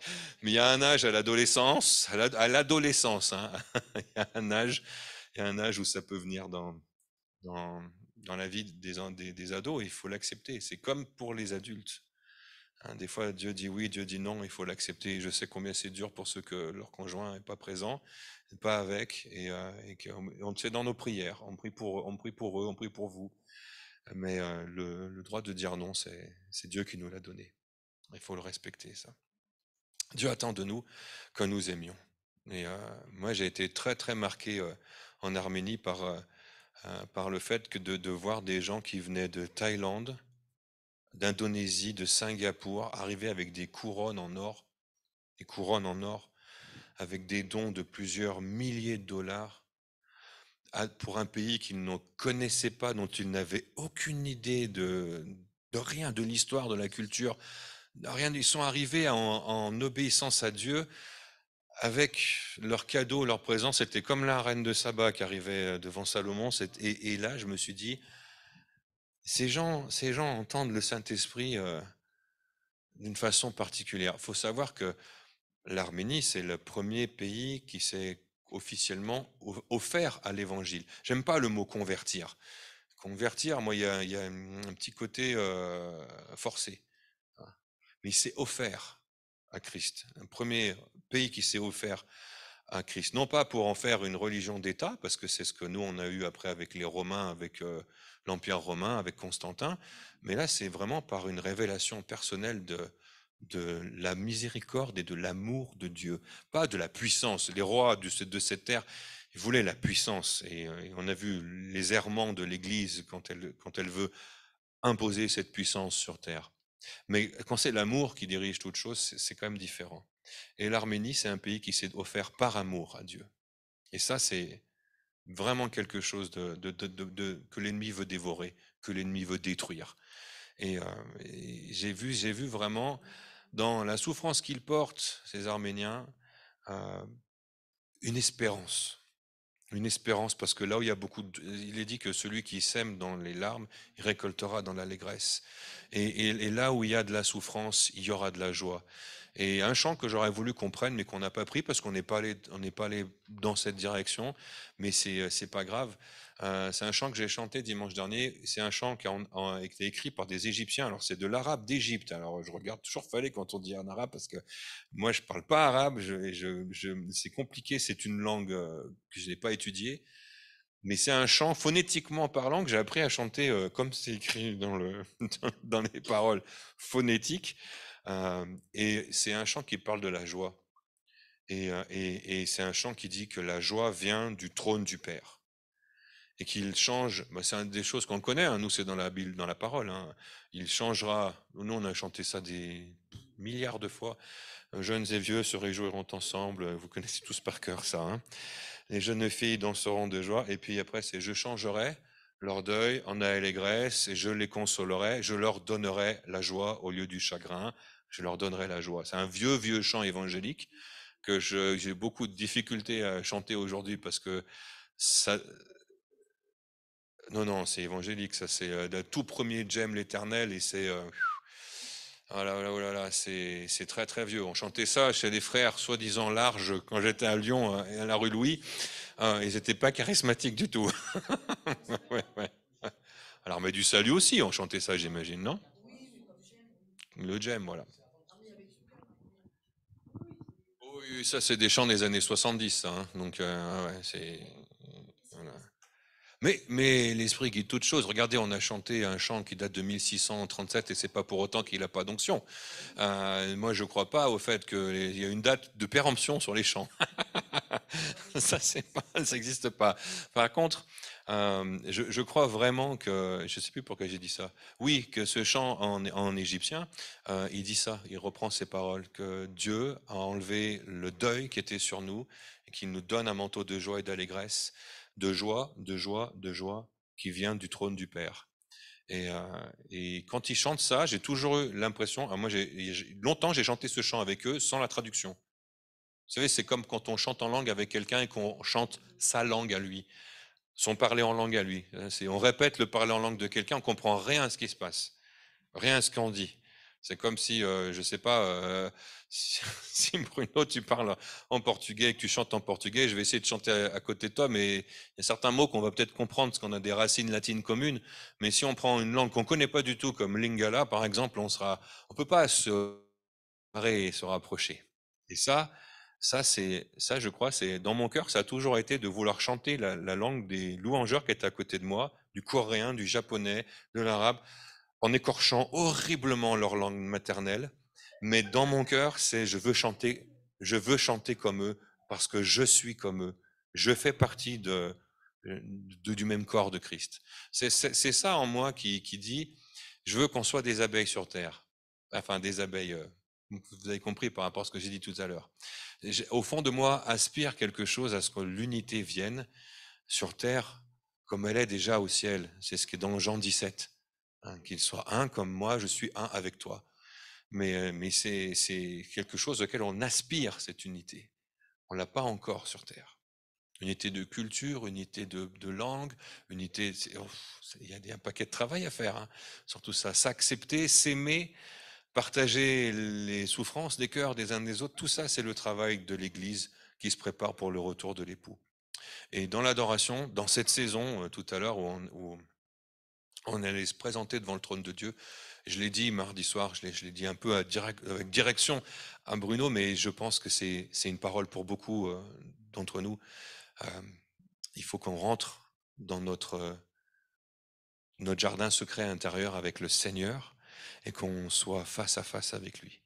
Mais il y a un âge à l'adolescence, à l'adolescence. Hein. Il y a un âge où ça peut venir dans la vie des ados, il faut l'accepter. C'est comme pour les adultes. Hein, des fois, Dieu dit oui, Dieu dit non, il faut l'accepter. Je sais combien c'est dur pour ceux que leur conjoint n'est pas présent, pas avec, et on le fait dans nos prières. On prie pour eux, on prie pour vous. Mais le droit de dire non, c'est Dieu qui nous l'a donné. Il faut le respecter, ça. Dieu attend de nous que nous aimions. Et moi, j'ai été très, très marqué en Arménie par le fait que de voir des gens qui venaient de Thaïlande, d'Indonésie, de Singapour, arriver avec des couronnes en or, avec des dons de plusieurs milliers de dollars pour un pays qu'ils ne connaissaient pas, dont ils n'avaient aucune idée de rien, de l'histoire, de la culture, de rien. Ils sont arrivés en obéissance à Dieu avec leurs cadeaux, leur présence. C'était comme la reine de Saba qui arrivait devant Salomon. Et là, je me suis dit, ces gens entendent le Saint-Esprit d'une façon particulière. Il faut savoir que l'Arménie, c'est le premier pays qui s'est officiellement offert à l'évangile. J'aime pas le mot convertir. Convertir, moi, il y a un petit côté forcé. Mais il s'est offert à Christ. Un premier pays qui s'est offert à Christ. Non pas pour en faire une religion d'État, parce que c'est ce que nous, on a eu après avec les Romains, avec l'Empire romain, avec Constantin, mais là, c'est vraiment par une révélation personnelle de la miséricorde et de l'amour de Dieu, pas de la puissance. Les rois de cette terre, ils voulaient la puissance, et on a vu les errements de l'Église quand elle veut imposer cette puissance sur terre. Mais quand c'est l'amour qui dirige toute chose, c'est quand même différent. Et l'Arménie, c'est un pays qui s'est offert par amour à Dieu. Et ça, c'est vraiment quelque chose que l'ennemi veut dévorer, que l'ennemi veut détruire. Et j'ai vu vraiment dans la souffrance qu'ils portent, ces Arméniens, une espérance. Une espérance, parce que là où il y a il est dit que celui qui sème dans les larmes, il récoltera dans l'allégresse. Et là où il y a de la souffrance, il y aura de la joie. Et un chant que j'aurais voulu qu'on prenne, mais qu'on n'a pas pris parce qu'on n'est pas allé dans cette direction, mais c'est pas grave. C'est un chant que j'ai chanté dimanche dernier. C'est un chant qui a été écrit par des Égyptiens. Alors c'est de l'arabe d'Égypte. Alors je regarde toujours fallait quand on dit en arabe parce que moi je parle pas arabe. C'est compliqué. C'est une langue que je n'ai pas étudiée. Mais c'est un chant phonétiquement parlant que j'ai appris à chanter comme c'est écrit dans les paroles phonétiques. Et c'est un chant qui parle de la joie. Et c'est un chant qui dit que la joie vient du trône du Père. Et qu'il change, c'est une des choses qu'on connaît, hein, nous c'est dans la Bible, dans la parole. Hein. Il changera, nous on a chanté ça des milliards de fois. Jeunes et vieux se réjouiront ensemble, vous connaissez tous par cœur ça. Hein. Les jeunes filles danseront de joie. Et puis après c'est je changerai leur deuil en allégresse et je les consolerai, je leur donnerai la joie au lieu du chagrin, je leur donnerai la joie. C'est un vieux chant évangélique que j'ai beaucoup de difficultés à chanter aujourd'hui parce que ça... Non, c'est évangélique, ça c'est le tout premier J'aime l'Éternel et c'est... oh là, c'est très très vieux. On chantait ça chez des frères soi-disant larges quand j'étais à Lyon, à la rue Louis. Ils n'étaient pas charismatiques du tout. Ouais. Alors, mais du salut aussi, on chantait ça, j'imagine, non? Le J'aime, voilà. Oui, ça c'est des chants des années 70, ça, hein. Donc, ouais, c'est... Voilà. Mais l'esprit guide toute chose. Regardez, on a chanté un chant qui date de 1637 et c'est pas pour autant qu'il n'a pas d'onction. Moi, je crois pas au fait qu'il y a une date de péremption sur les chants. Ça n'existe pas. Par contre, je crois vraiment que, je sais plus pourquoi j'ai dit ça. Oui, que ce chant en égyptien, il dit ça, il reprend ces paroles, que Dieu a enlevé le deuil qui était sur nous et qu'il nous donne un manteau de joie et d'allégresse, de joie qui vient du trône du Père. Et quand ils chantent ça, j'ai toujours eu l'impression, moi longtemps j'ai chanté ce chant avec eux sans la traduction. Vous savez, c'est comme quand on chante en langue avec quelqu'un et qu'on chante sa langue à lui, son parler en langue à lui. On répète le parler en langue de quelqu'un, on comprend rien à ce qui se passe, rien à ce qu'on dit. C'est comme si, je sais pas, si Bruno, tu parles en portugais et que tu chantes en portugais, je vais essayer de chanter à côté de toi, mais il y a certains mots qu'on va peut-être comprendre parce qu'on a des racines latines communes. Mais si on prend une langue qu'on connaît pas du tout, comme Lingala, par exemple, on peut pas se rapprocher. Et ça, je crois, c'est dans mon cœur, ça a toujours été de vouloir chanter la langue des louangeurs qui étaient à côté de moi, du coréen, du japonais, de l'arabe, en écorchant horriblement leur langue maternelle. Mais dans mon cœur, c'est je veux chanter comme eux parce que je suis comme eux. Je fais partie de du même corps de Christ. C'est ça en moi qui dit, je veux qu'on soit des abeilles sur terre. Enfin, des abeilles, vous avez compris par rapport à ce que j'ai dit tout à l'heure. Au fond de moi, aspire quelque chose à ce que l'unité vienne sur terre comme elle est déjà au ciel. C'est ce qui est dans Jean 17. Hein, qu'il soit un comme moi, je suis un avec toi. Mais c'est quelque chose auquel on aspire, cette unité. On l'a pas encore sur terre. Unité de culture, unité de langue, unité. Il y a un paquet de travail à faire. Hein. Surtout ça, s'accepter, s'aimer, partager les souffrances des cœurs des uns des autres. Tout ça, c'est le travail de l'Église qui se prépare pour le retour de l'époux. Et dans l'adoration, dans cette saison, tout à l'heure, où on allait se présenter devant le trône de Dieu, je l'ai dit mardi soir, je l'ai dit un peu avec direction à Bruno, mais je pense que c'est une parole pour beaucoup d'entre nous. Il faut qu'on rentre dans notre jardin secret intérieur avec le Seigneur et qu'on soit face à face avec lui.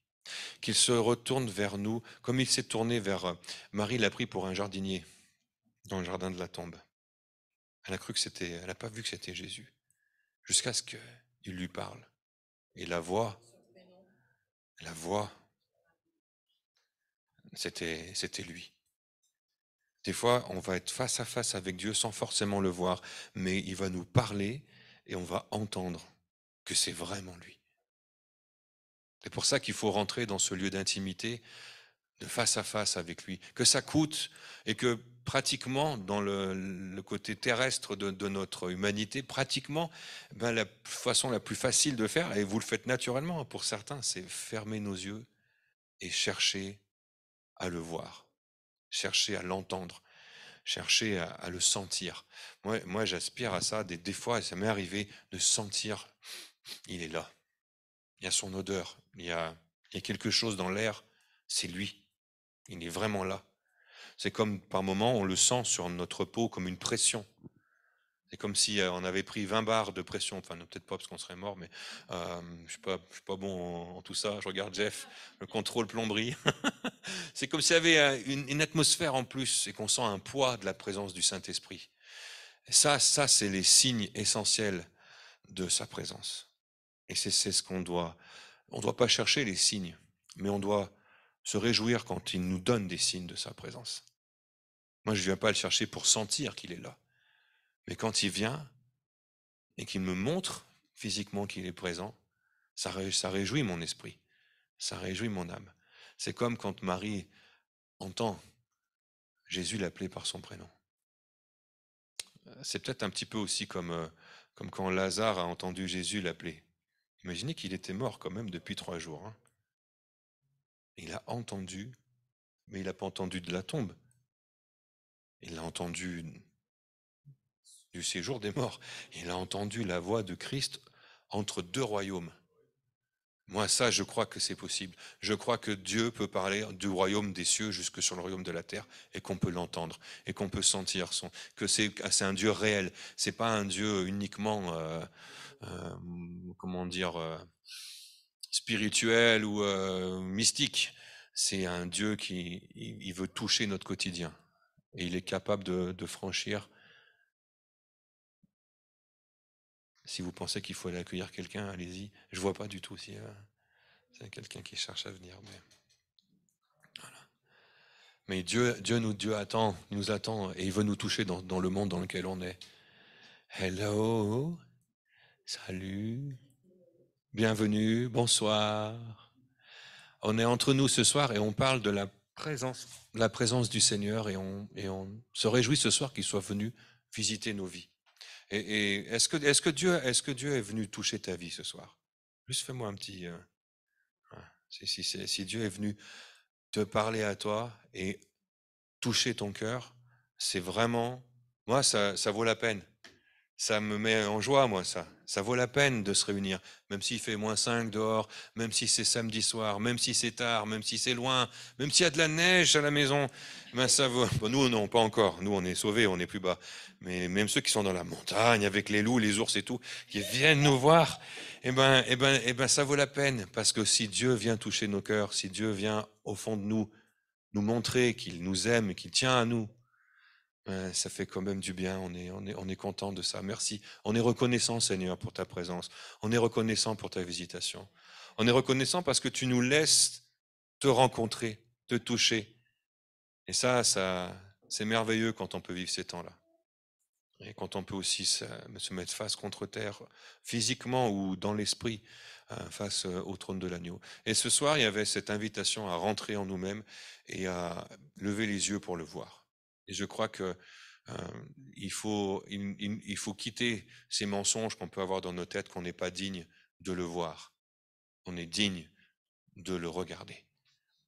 Qu'il se retourne vers nous comme il s'est tourné vers Marie, l'a pris pour un jardinier dans le jardin de la tombe. Elle n'a pas vu que c'était Jésus, jusqu'à ce qu'il lui parle. Et la voix, c'était lui. Des fois, on va être face à face avec Dieu sans forcément le voir, mais il va nous parler et on va entendre que c'est vraiment lui. C'est pour ça qu'il faut rentrer dans ce lieu d'intimité, de face à face avec lui, que ça coûte et que pratiquement dans le côté terrestre de notre humanité, pratiquement, la façon la plus facile de faire, et vous le faites naturellement pour certains, c'est fermer nos yeux et chercher à le voir, chercher à l'entendre, chercher à le sentir. Moi j'aspire à ça, des fois ça m'est arrivé de sentir, il est là, il y a son odeur, il y a quelque chose dans l'air, c'est lui. Il est vraiment là. C'est comme par moments, on le sent sur notre peau comme une pression. C'est comme si on avait pris 20 bars de pression. Enfin, non, peut-être pas parce qu'on serait mort, mais je suis pas bon en tout ça. Je regarde Jeff, le contrôle plomberie. C'est comme s'il y avait une atmosphère en plus et qu'on sent un poids de la présence du Saint-Esprit. Et ça, c'est les signes essentiels de sa présence. Et c'est ce qu'on doit. On ne doit pas chercher les signes, mais on doit se réjouir quand il nous donne des signes de sa présence. Moi, je ne viens pas le chercher pour sentir qu'il est là. Mais quand il vient et qu'il me montre physiquement qu'il est présent, ça réjouit mon esprit, ça réjouit mon âme. C'est comme quand Marie entend Jésus l'appeler par son prénom. C'est peut-être un petit peu aussi comme quand Lazare a entendu Jésus l'appeler. Imaginez qu'il était mort quand même depuis 3 jours. Hein. Il a entendu, mais il n'a pas entendu de la tombe. Il a entendu du séjour des morts. Il a entendu la voix de Christ entre 2 royaumes. Moi, ça, je crois que c'est possible. Je crois que Dieu peut parler du royaume des cieux jusque sur le royaume de la terre et qu'on peut l'entendre et qu'on peut sentir que c'est un Dieu réel. C'est pas un Dieu uniquement, spirituel ou mystique. C'est un Dieu qui il veut toucher notre quotidien et il est capable de franchir. Si vous pensez qu'il faut aller accueillir quelqu'un, allez-y. Je vois pas du tout si c'est quelqu'un qui cherche à venir. Mais Dieu nous attend et il veut nous toucher dans le monde dans lequel on est. Hello, salut, bienvenue, bonsoir. On est entre nous ce soir et on parle de la présence du Seigneur et on se réjouit ce soir qu'il soit venu visiter nos vies. Et est-ce que Dieu est venu toucher ta vie ce soir? Juste fais-moi un petit. Si Dieu est venu te parler à toi et toucher ton cœur, c'est vraiment. Moi, ça vaut la peine. Ça me met en joie, moi, ça. Ça vaut la peine de se réunir, même s'il fait -5 dehors, même si c'est samedi soir, même si c'est tard, même si c'est loin, même s'il y a de la neige à la maison. Ben ça vaut. Bon, nous, non, pas encore. Nous, on est sauvés, on est plus bas. Mais même ceux qui sont dans la montagne avec les loups, les ours et tout, qui viennent nous voir, ça vaut la peine. Parce que si Dieu vient toucher nos cœurs, si Dieu vient au fond de nous montrer qu'il nous aime et qu'il tient à nous, Ça fait quand même du bien, on est content de ça. Merci. On est reconnaissant, Seigneur, pour ta présence. On est reconnaissant pour ta visitation. On est reconnaissant parce que tu nous laisses te rencontrer, te toucher. Et ça, c'est merveilleux quand on peut vivre ces temps-là. Et quand on peut aussi se mettre face contre terre, physiquement ou dans l'esprit, face au trône de l'agneau. Et ce soir, il y avait cette invitation à rentrer en nous-mêmes et à lever les yeux pour le voir. Et je crois que il faut quitter ces mensonges qu'on peut avoir dans nos têtes, qu'on n'est pas digne de le voir. On est digne de le regarder.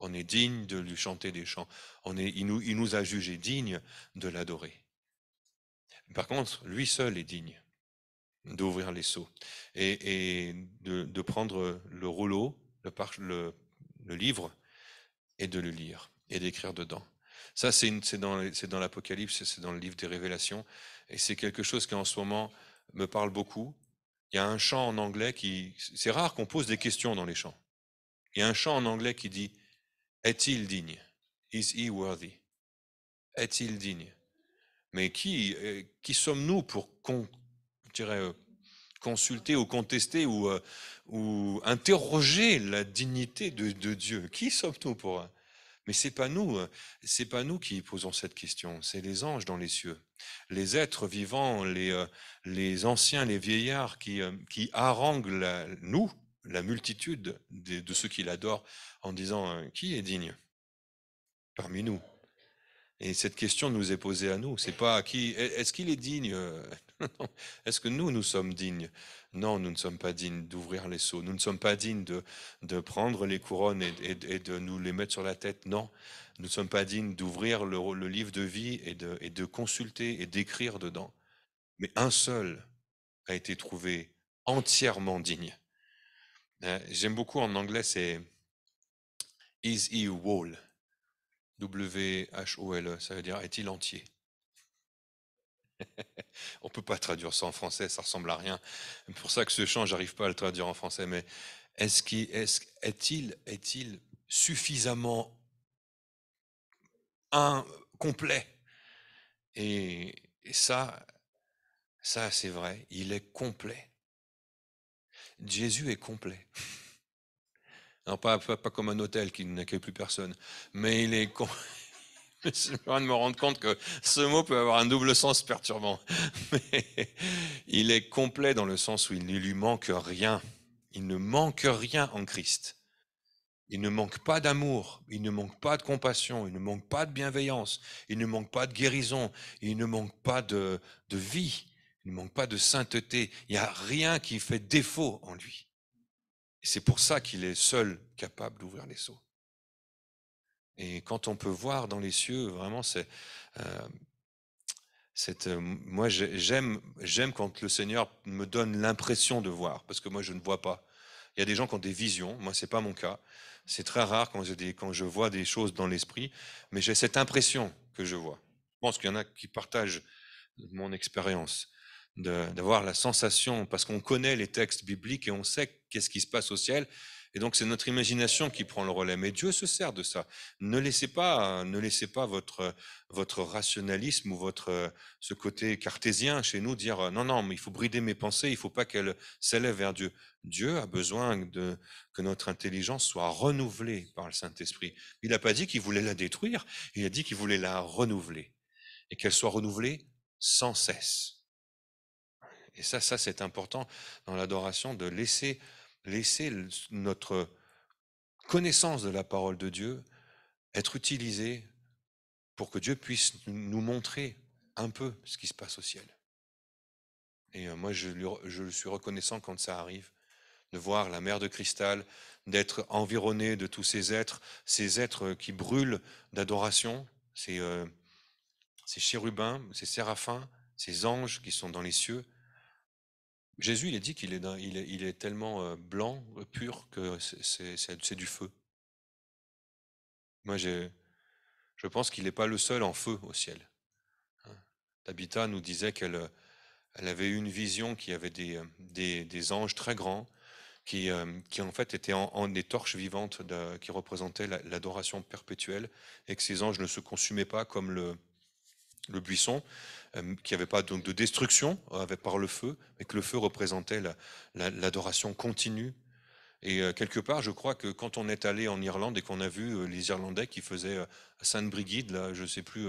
On est digne de lui chanter des chants. Il nous a jugés dignes de l'adorer. Par contre, lui seul est digne d'ouvrir les seaux et de prendre le rouleau, le livre, et de le lire et d'écrire dedans. Ça, c'est dans l'Apocalypse, c'est dans le livre des Révélations, et c'est quelque chose qui en ce moment me parle beaucoup. Il y a un chant en anglais c'est rare qu'on pose des questions dans les chants. Il y a un chant en anglais qui dit « Est-il digne? Is he worthy? Est-il digne ?» Mais qui sommes-nous pour consulter ou contester ou interroger la dignité de Dieu? Qui sommes-nous pour? Mais c'est pas nous qui posons cette question, c'est les anges dans les cieux, les êtres vivants, les anciens, les vieillards qui haranguent la multitude de ceux qui l'adorent en disant qui est digne parmi nous? Et cette question nous est posée à nous. C'est pas est-ce qu'il est digne? Est-ce que nous sommes dignes? Non, nous ne sommes pas dignes d'ouvrir les seaux. Nous ne sommes pas dignes de prendre les couronnes et de nous les mettre sur la tête. Non, nous ne sommes pas dignes d'ouvrir le livre de vie et de consulter et d'écrire dedans. Mais un seul a été trouvé entièrement digne. J'aime beaucoup en anglais, c'est Is he whole? W-H-O-L-E, ça veut dire est-il entier? On peut pas traduire ça en français, ça ressemble à rien. C'est pour ça que ce chant, j'arrive pas à le traduire en français, mais est-il suffisamment complet? Et ça c'est vrai, il est complet. Jésus est complet. Non, pas comme un hôtel qui n'accueille plus personne, mais il est complet. Je suis en train de me rendre compte que ce mot peut avoir un double sens perturbant. Mais il est complet dans le sens où il ne lui manque rien. Il ne manque rien en Christ. Il ne manque pas d'amour, il ne manque pas de compassion, il ne manque pas de bienveillance, il ne manque pas de guérison, il ne manque pas de vie, il ne manque pas de sainteté. Il n'y a rien qui fait défaut en lui. Et c'est pour ça qu'il est seul capable d'ouvrir les seaux. Et quand on peut voir dans les cieux, vraiment, moi j'aime quand le Seigneur me donne l'impression de voir, parce que moi je ne vois pas. Il y a des gens qui ont des visions, moi c'est pas mon cas. C'est très rare quand je vois des choses dans l'esprit, mais j'ai cette impression que je vois. Je pense qu'il y en a qui partagent mon expérience, d'avoir la sensation, parce qu'on connaît les textes bibliques et on sait qu'est-ce qui se passe au ciel, et donc c'est notre imagination qui prend le relais. Mais Dieu se sert de ça. Ne laissez pas votre rationalisme ou ce côté cartésien chez nous dire non, mais il faut brider mes pensées, il ne faut pas qu'elles s'élèvent vers Dieu. Dieu a besoin que notre intelligence soit renouvelée par le Saint-Esprit. Il n'a pas dit qu'il voulait la détruire, il a dit qu'il voulait la renouveler, et qu'elle soit renouvelée sans cesse. Et ça c'est important dans l'adoration, de laisser notre connaissance de la parole de Dieu être utilisée pour que Dieu puisse nous montrer un peu ce qui se passe au ciel. Et moi, je suis reconnaissant quand ça arrive, de voir la mer de cristal, d'être environné de tous ces êtres qui brûlent d'adoration, ces chérubins, ces séraphins, ces anges qui sont dans les cieux. Jésus, il a dit qu'il est tellement blanc, pur, que c'est du feu. Moi, je pense qu'il n'est pas le seul en feu au ciel. Tabitha nous disait qu'elle avait eu une vision qui avait des anges très grands qui en fait étaient en des torches vivantes qui représentaient l'adoration perpétuelle, et que ces anges ne se consumaient pas comme le buisson, qui n'avait pas donc de destruction par le feu, mais que le feu représentait l'adoration continue. Et quelque part, je crois que quand on est allé en Irlande et qu'on a vu les Irlandais qui faisaient à Sainte-Brigide, là, je ne sais plus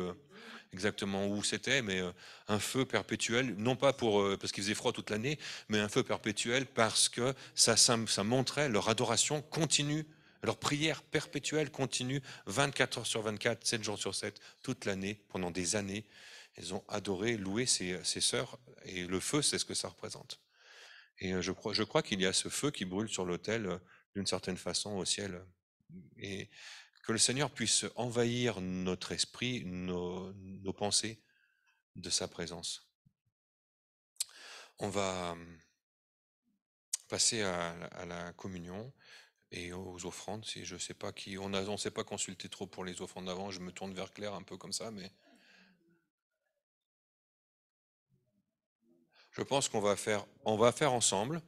exactement où c'était, mais un feu perpétuel, non pas parce qu'il faisait froid toute l'année, mais un feu perpétuel parce que ça montrait leur adoration continue, leur prière perpétuelle continue, 24 heures sur 24, 7 jours sur 7, toute l'année, pendant des années. Ils ont adoré, loué ces sœurs, et le feu, c'est ce que ça représente. Et je crois qu'il y a ce feu qui brûle sur l'autel d'une certaine façon au ciel. Et que le Seigneur puisse envahir notre esprit, nos pensées de sa présence. On va passer à la communion et aux offrandes. Si je sais pas qui, on ne s'est pas consulté trop pour les offrandes avant. Je me tourne vers Claire un peu comme ça, mais je pense on va faire ensemble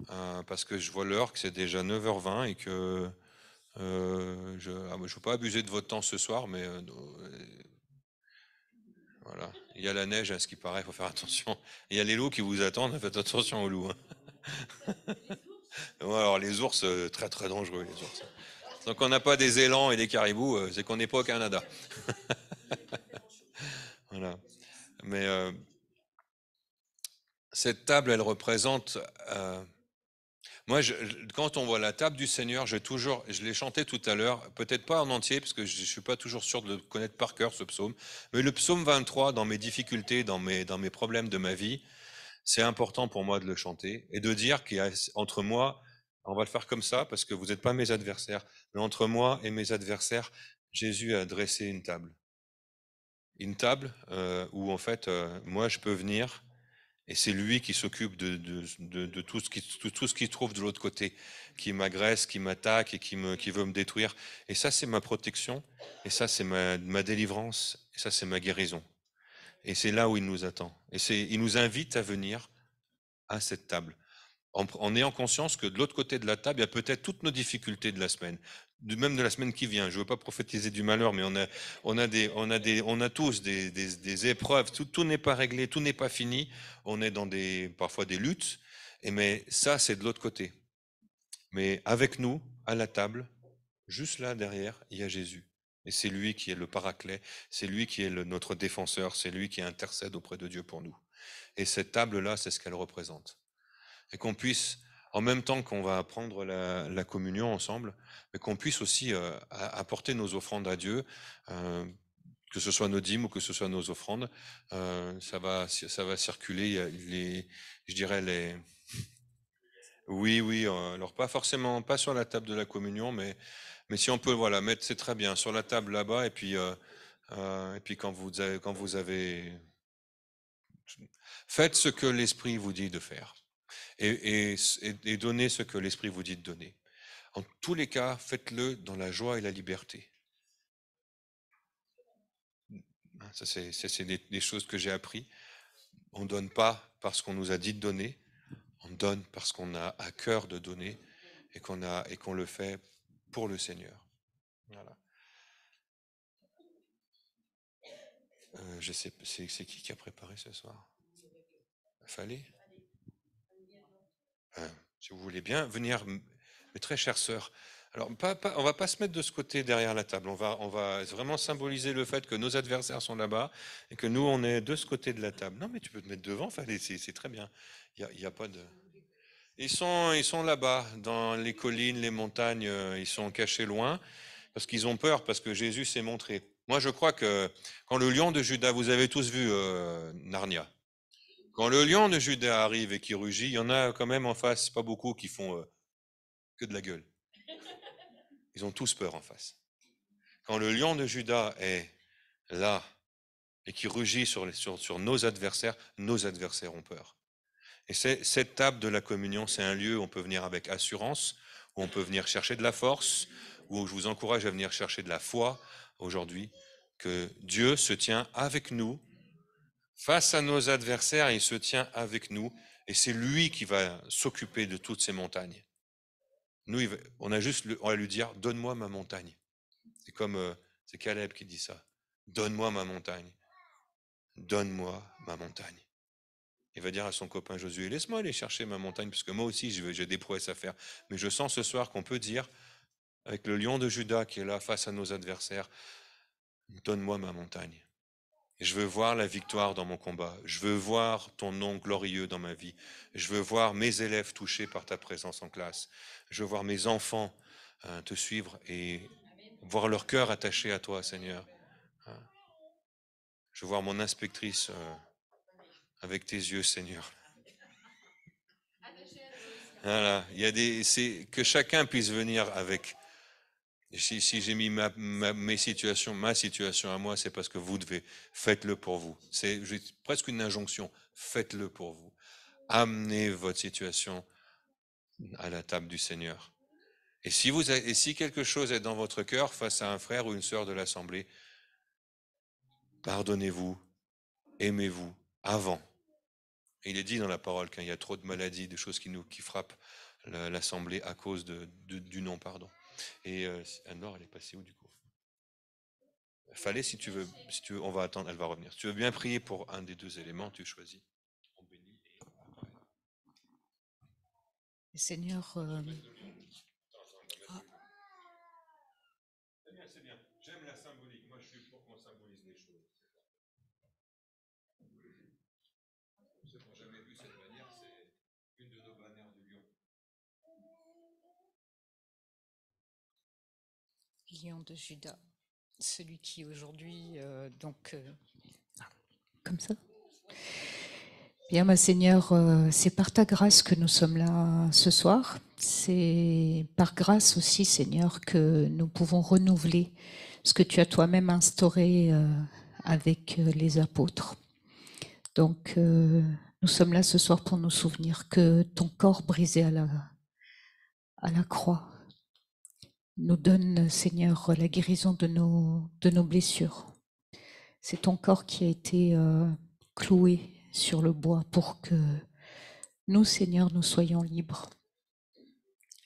parce que je vois l'heure que c'est déjà 9h20 et que je ne veux pas abuser de votre temps ce soir, mais voilà. Il y a la neige, à ce qui paraît, il faut faire attention. Il y a les loups qui vous attendent, faites attention aux loups. Ouais, alors les ours, très très dangereux, les ours. Donc on n'a pas des élans et des caribous, c'est qu'on n'est pas au Canada. Voilà. Mais cette table, elle représente... moi, quand on voit la table du Seigneur, je l'ai chanté tout à l'heure, peut-être pas en entier, parce que je ne suis pas toujours sûr de le connaître par cœur, ce psaume, mais le psaume 23, dans mes difficultés, dans mes problèmes de ma vie, c'est important pour moi de le chanter et de dire qu'il y a entre moi, on va le faire comme ça, parce que vous n'êtes pas mes adversaires, mais entre moi et mes adversaires, Jésus a dressé une table. Une table où en fait, moi je peux venir et c'est lui qui s'occupe de tout ce qui trouve de l'autre côté, qui m'agresse, qui m'attaque et qui veut me détruire. Et ça, c'est ma protection, et ça, c'est ma délivrance, et ça, c'est ma guérison. Et c'est là où il nous attend. Et il nous invite à venir à cette table, en ayant conscience que de l'autre côté de la table, il y a peut-être toutes nos difficultés de la semaine, même de la semaine qui vient. Je ne veux pas prophétiser du malheur, mais on a tous des épreuves. Tout n'est pas réglé, tout n'est pas fini. On est dans parfois des luttes. Mais ça, c'est de l'autre côté. Mais avec nous, à la table, juste là derrière, il y a Jésus. Et c'est lui qui est le paraclet, c'est lui qui est notre défenseur, c'est lui qui intercède auprès de Dieu pour nous. Et cette table-là, c'est ce qu'elle représente. Et qu'on puisse, en même temps qu'on va prendre la communion ensemble, mais qu'on puisse aussi apporter nos offrandes à Dieu, que ce soit nos dîmes ou que ce soit nos offrandes, ça va circuler je dirais oui, alors pas forcément, pas sur la table de la communion, mais si on peut, voilà, mettre, c'est très bien, sur la table là-bas, et puis quand vous avez, faites ce que l'Esprit vous dit de faire. Et donnez ce que l'Esprit vous dit de donner. En tous les cas, faites-le dans la joie et la liberté. Ça, c'est des choses que j'ai appris. On ne donne pas parce qu'on nous a dit de donner, on donne parce qu'on a à cœur de donner et qu'on le fait pour le Seigneur. Voilà. Je sais, c'est qui a préparé ce soir? Fallait. Si vous voulez bien venir, mes très chères sœurs. Alors, on va pas se mettre de ce côté derrière la table. On va vraiment symboliser le fait que nos adversaires sont là-bas et que nous, on est de ce côté de la table. Non, mais tu peux te mettre devant, fallait, c'est très bien. Il y a pas de. Ils sont là-bas, dans les collines, les montagnes. Ils sont cachés loin parce qu'ils ont peur, parce que Jésus s'est montré. Moi, je crois que quand le lion de Juda, vous avez tous vu Narnia. Quand le lion de Juda arrive et qui rugit, il y en a quand même en face, pas beaucoup qui font que de la gueule. Ils ont tous peur en face. Quand le lion de Juda est là et qui rugit sur nos adversaires ont peur. Et cette table de la communion, c'est un lieu où on peut venir avec assurance, où on peut venir chercher de la force, où je vous encourage à venir chercher de la foi aujourd'hui, que Dieu se tient avec nous. Face à nos adversaires, il se tient avec nous et c'est lui qui va s'occuper de toutes ces montagnes. Nous, on va lui dire, donne-moi ma montagne. C'est comme, c'est Caleb qui dit ça. Donne-moi ma montagne. donne-moi ma montagne. Il va dire à son copain Josué, laisse-moi aller chercher ma montagne, parce que moi aussi j'ai des prouesses à faire. Mais je sens ce soir qu'on peut dire, avec le lion de Juda qui est là face à nos adversaires, donne-moi ma montagne. Et je veux voir la victoire dans mon combat. Je veux voir ton nom glorieux dans ma vie. Je veux voir mes élèves touchés par ta présence en classe. Je veux voir mes enfants te suivre et voir leur cœur attaché à toi, Seigneur. Je veux voir mon inspectrice avec tes yeux, Seigneur. Voilà, c'est que chacun puisse venir avec. Si j'ai mis ma situation à moi, c'est parce que vous devez. Faites-le pour vous. C'est presque une injonction. Faites-le pour vous. Amenez votre situation à la table du Seigneur. Et si quelque chose est dans votre cœur face à un frère ou une sœur de l'Assemblée, pardonnez-vous, aimez-vous avant. Et il est dit dans la parole qu'il y a trop de maladies, de choses qui frappent l'Assemblée à cause du non-pardon. Et Anne-Laure, elle est passée où du coup? Fallait, si tu veux, on va attendre, elle va revenir. Si tu veux bien prier pour un des deux éléments, tu choisis. On bénit et après. Seigneur, C'est bien. J'aime la symbolique. Moi, je suis pour qu'on symbolise les choses. Ceux qui n'ont jamais vu cette bannière, c'est une de nos bannières du lion. lion de Juda, celui qui aujourd'hui, comme ça. Bien, ma Seigneur, c'est par ta grâce que nous sommes là ce soir. C'est par grâce aussi, Seigneur, que nous pouvons renouveler ce que tu as toi-même instauré avec les apôtres. Donc, nous sommes là ce soir pour nous souvenir que ton corps brisé à la croix nous donne, Seigneur, la guérison de nos blessures. C'est ton corps qui a été cloué sur le bois pour que nous, Seigneur, nous soyons libres.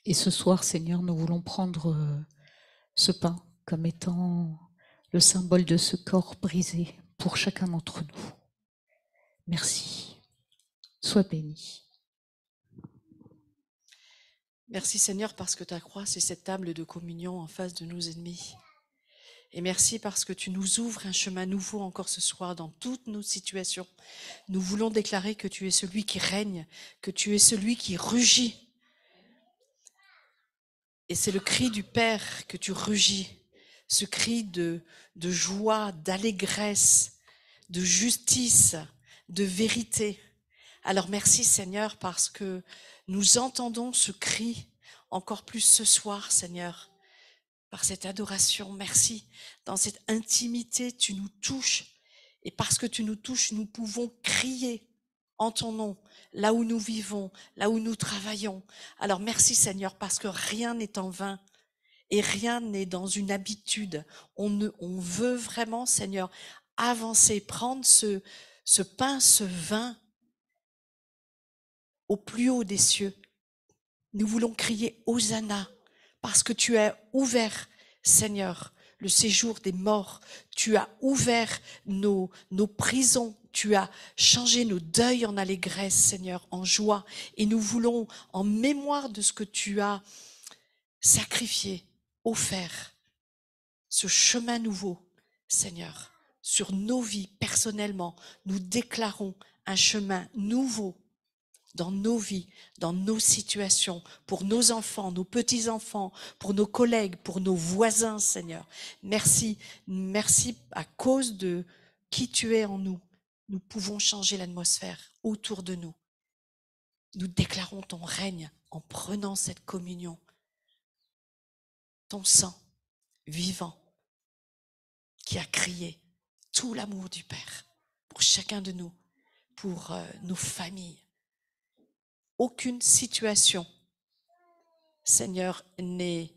Et ce soir, Seigneur, nous voulons prendre ce pain comme étant le symbole de ce corps brisé pour chacun d'entre nous. Merci. Sois béni. Merci Seigneur parce que ta croix, c'est cette table de communion en face de nos ennemis. Et merci parce que tu nous ouvres un chemin nouveau encore ce soir dans toutes nos situations. Nous voulons déclarer que tu es celui qui règne, que tu es celui qui rugit. Et c'est le cri du Père que tu rugis, ce cri de joie, d'allégresse, de justice, de vérité. Alors merci Seigneur parce que nous entendons ce cri encore plus ce soir, Seigneur, par cette adoration. Merci. Dans cette intimité, tu nous touches. Et parce que tu nous touches, nous pouvons crier en ton nom, là où nous vivons, là où nous travaillons. Alors merci Seigneur, parce que rien n'est en vain et rien n'est dans une habitude. On veut vraiment, Seigneur, avancer, prendre ce pain, ce vin au plus haut des cieux. Nous voulons crier Hosanna, parce que tu as ouvert, Seigneur, le séjour des morts. Tu as ouvert nos prisons. Tu as changé nos deuils en allégresse, Seigneur, en joie. Et nous voulons, en mémoire de ce que tu as sacrifié, offert, ce chemin nouveau, Seigneur, sur nos vies personnellement, nous déclarons un chemin nouveau dans nos vies, dans nos situations, pour nos enfants, nos petits-enfants, pour nos collègues, pour nos voisins, Seigneur. Merci, merci à cause de qui tu es en nous. Nous pouvons changer l'atmosphère autour de nous. Nous déclarons ton règne en prenant cette communion. Ton sang vivant qui a crié tout l'amour du Père pour chacun de nous, pour nos familles. Aucune situation, Seigneur, n'est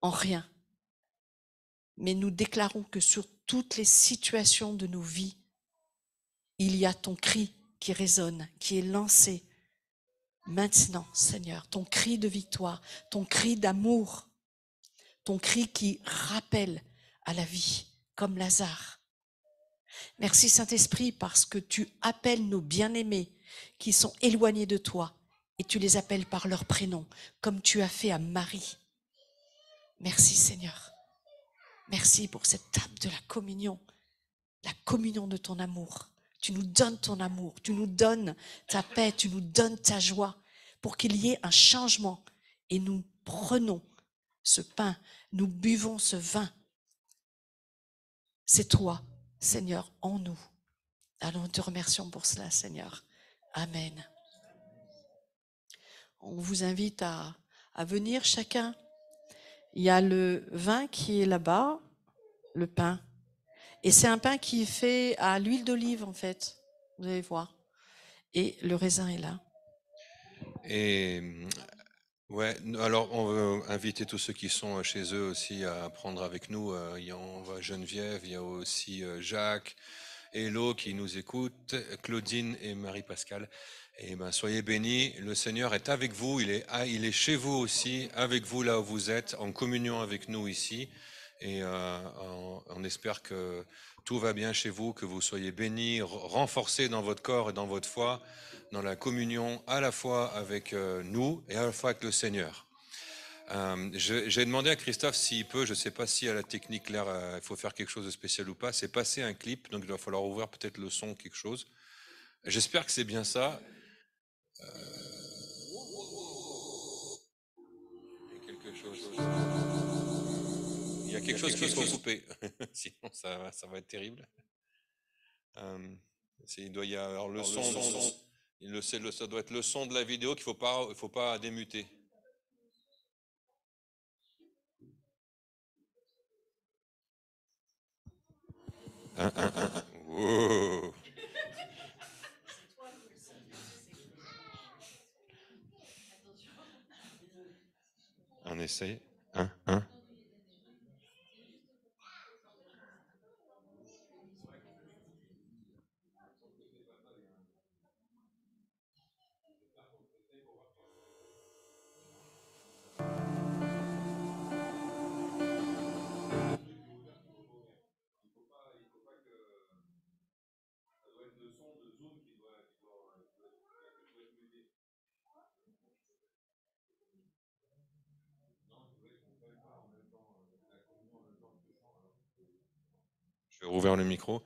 en rien. Mais nous déclarons que sur toutes les situations de nos vies, il y a ton cri qui résonne, qui est lancé maintenant, Seigneur. Ton cri de victoire, ton cri d'amour, ton cri qui rappelle à la vie, comme Lazare. Merci Saint-Esprit parce que tu appelles nos bien-aimés qui sont éloignés de toi et tu les appelles par leur prénom, comme tu as fait à Marie. Merci Seigneur. Merci pour cette table de la communion de ton amour. Tu nous donnes ton amour, tu nous donnes ta paix, tu nous donnes ta joie pour qu'il y ait un changement. Et nous prenons ce pain, nous buvons ce vin. C'est toi, Seigneur, en nous. Alors nous te remercions pour cela, Seigneur. Amen. On vous invite à venir chacun. Il y a le vin qui est là-bas, le pain. Et c'est un pain qui est fait à l'huile d'olive, en fait. Vous allez voir. Et le raisin est là. Et ouais, alors on veut inviter tous ceux qui sont chez eux aussi à prendre avec nous. On voit Geneviève, il y a aussi Jacques, Hello qui nous écoute, Claudine et Marie-Pascale. Et ben soyez bénis, le Seigneur est avec vous, il est chez vous aussi, avec vous là où vous êtes, en communion avec nous ici. Et on espère que tout va bien chez vous, que vous soyez bénis, renforcés dans votre corps et dans votre foi, dans la communion à la fois avec nous et à la fois avec le Seigneur. J'ai demandé à Christophe s'il peut, je ne sais pas si à la technique l'air, il faut faire quelque chose de spécial ou pas, c'est passer un clip, donc il va falloir ouvrir peut-être le son, quelque chose. J'espère que c'est bien ça. Il y a quelque chose qu'il faut couper, sinon ça va être terrible. Il doit y avoir le son, ça doit être le son de la vidéo qu'il faut pas démuter. Wow. On essaye. 1. Je vais rouvrir le micro.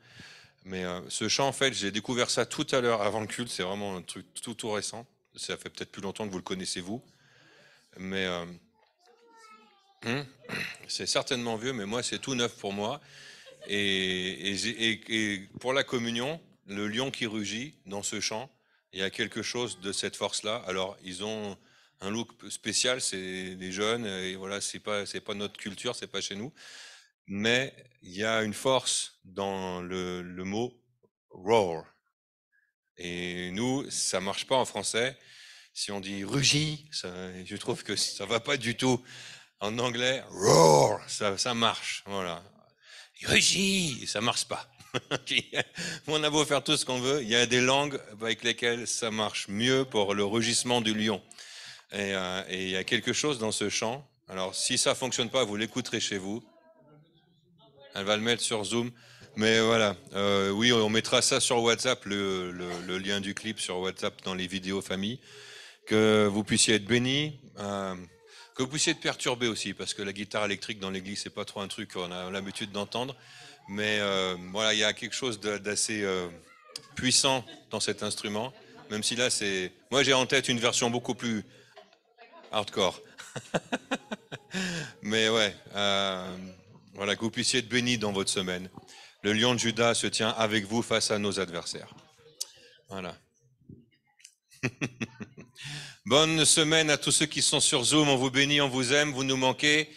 Mais ce chant, en fait, j'ai découvert ça tout à l'heure avant le culte. C'est vraiment un truc tout récent. Ça fait peut-être plus longtemps que vous le connaissez, vous. Mais c'est certainement vieux, mais moi, c'est tout neuf pour moi. Et pour la communion, le lion qui rugit dans ce chant, il y a quelque chose de cette force-là. Alors, ils ont un look spécial, c'est des jeunes, et voilà, c'est pas notre culture, c'est pas chez nous. Mais il y a une force dans le mot roar. Et nous, ça marche pas en français. Si on dit rugit, je trouve que ça va pas du tout. En anglais, roar, ça marche. Voilà. Rugit, ça marche pas. On a beau faire tout ce qu'on veut, il y a des langues avec lesquelles ça marche mieux pour le rugissement du lion. Et il y a quelque chose dans ce chant. Alors, si ça fonctionne pas, vous l'écouterez chez vous. Elle va le mettre sur Zoom. Mais voilà, oui, on mettra ça sur WhatsApp, le lien du clip sur WhatsApp dans les vidéos famille. Que vous puissiez être bénis, que vous puissiez être perturbés aussi, parce que la guitare électrique dans l'église, c'est pas trop un truc qu'on a l'habitude d'entendre. Mais voilà, il y a quelque chose d'assez puissant dans cet instrument, même si là, moi j'ai en tête une version beaucoup plus hardcore. Mais ouais, voilà, que vous puissiez être bénis dans votre semaine. Le lion de Juda se tient avec vous face à nos adversaires. Voilà. Bonne semaine à tous ceux qui sont sur Zoom. On vous bénit, on vous aime, vous nous manquez.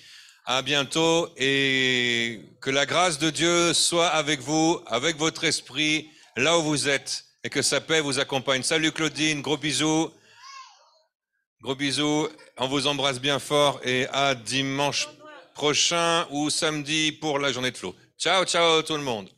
À bientôt et que la grâce de Dieu soit avec vous, avec votre esprit, là où vous êtes, et que sa paix vous accompagne. Salut Claudine, gros bisous. Gros bisous. On vous embrasse bien fort et à dimanche prochain ou samedi pour la journée de Flow. Ciao, ciao tout le monde.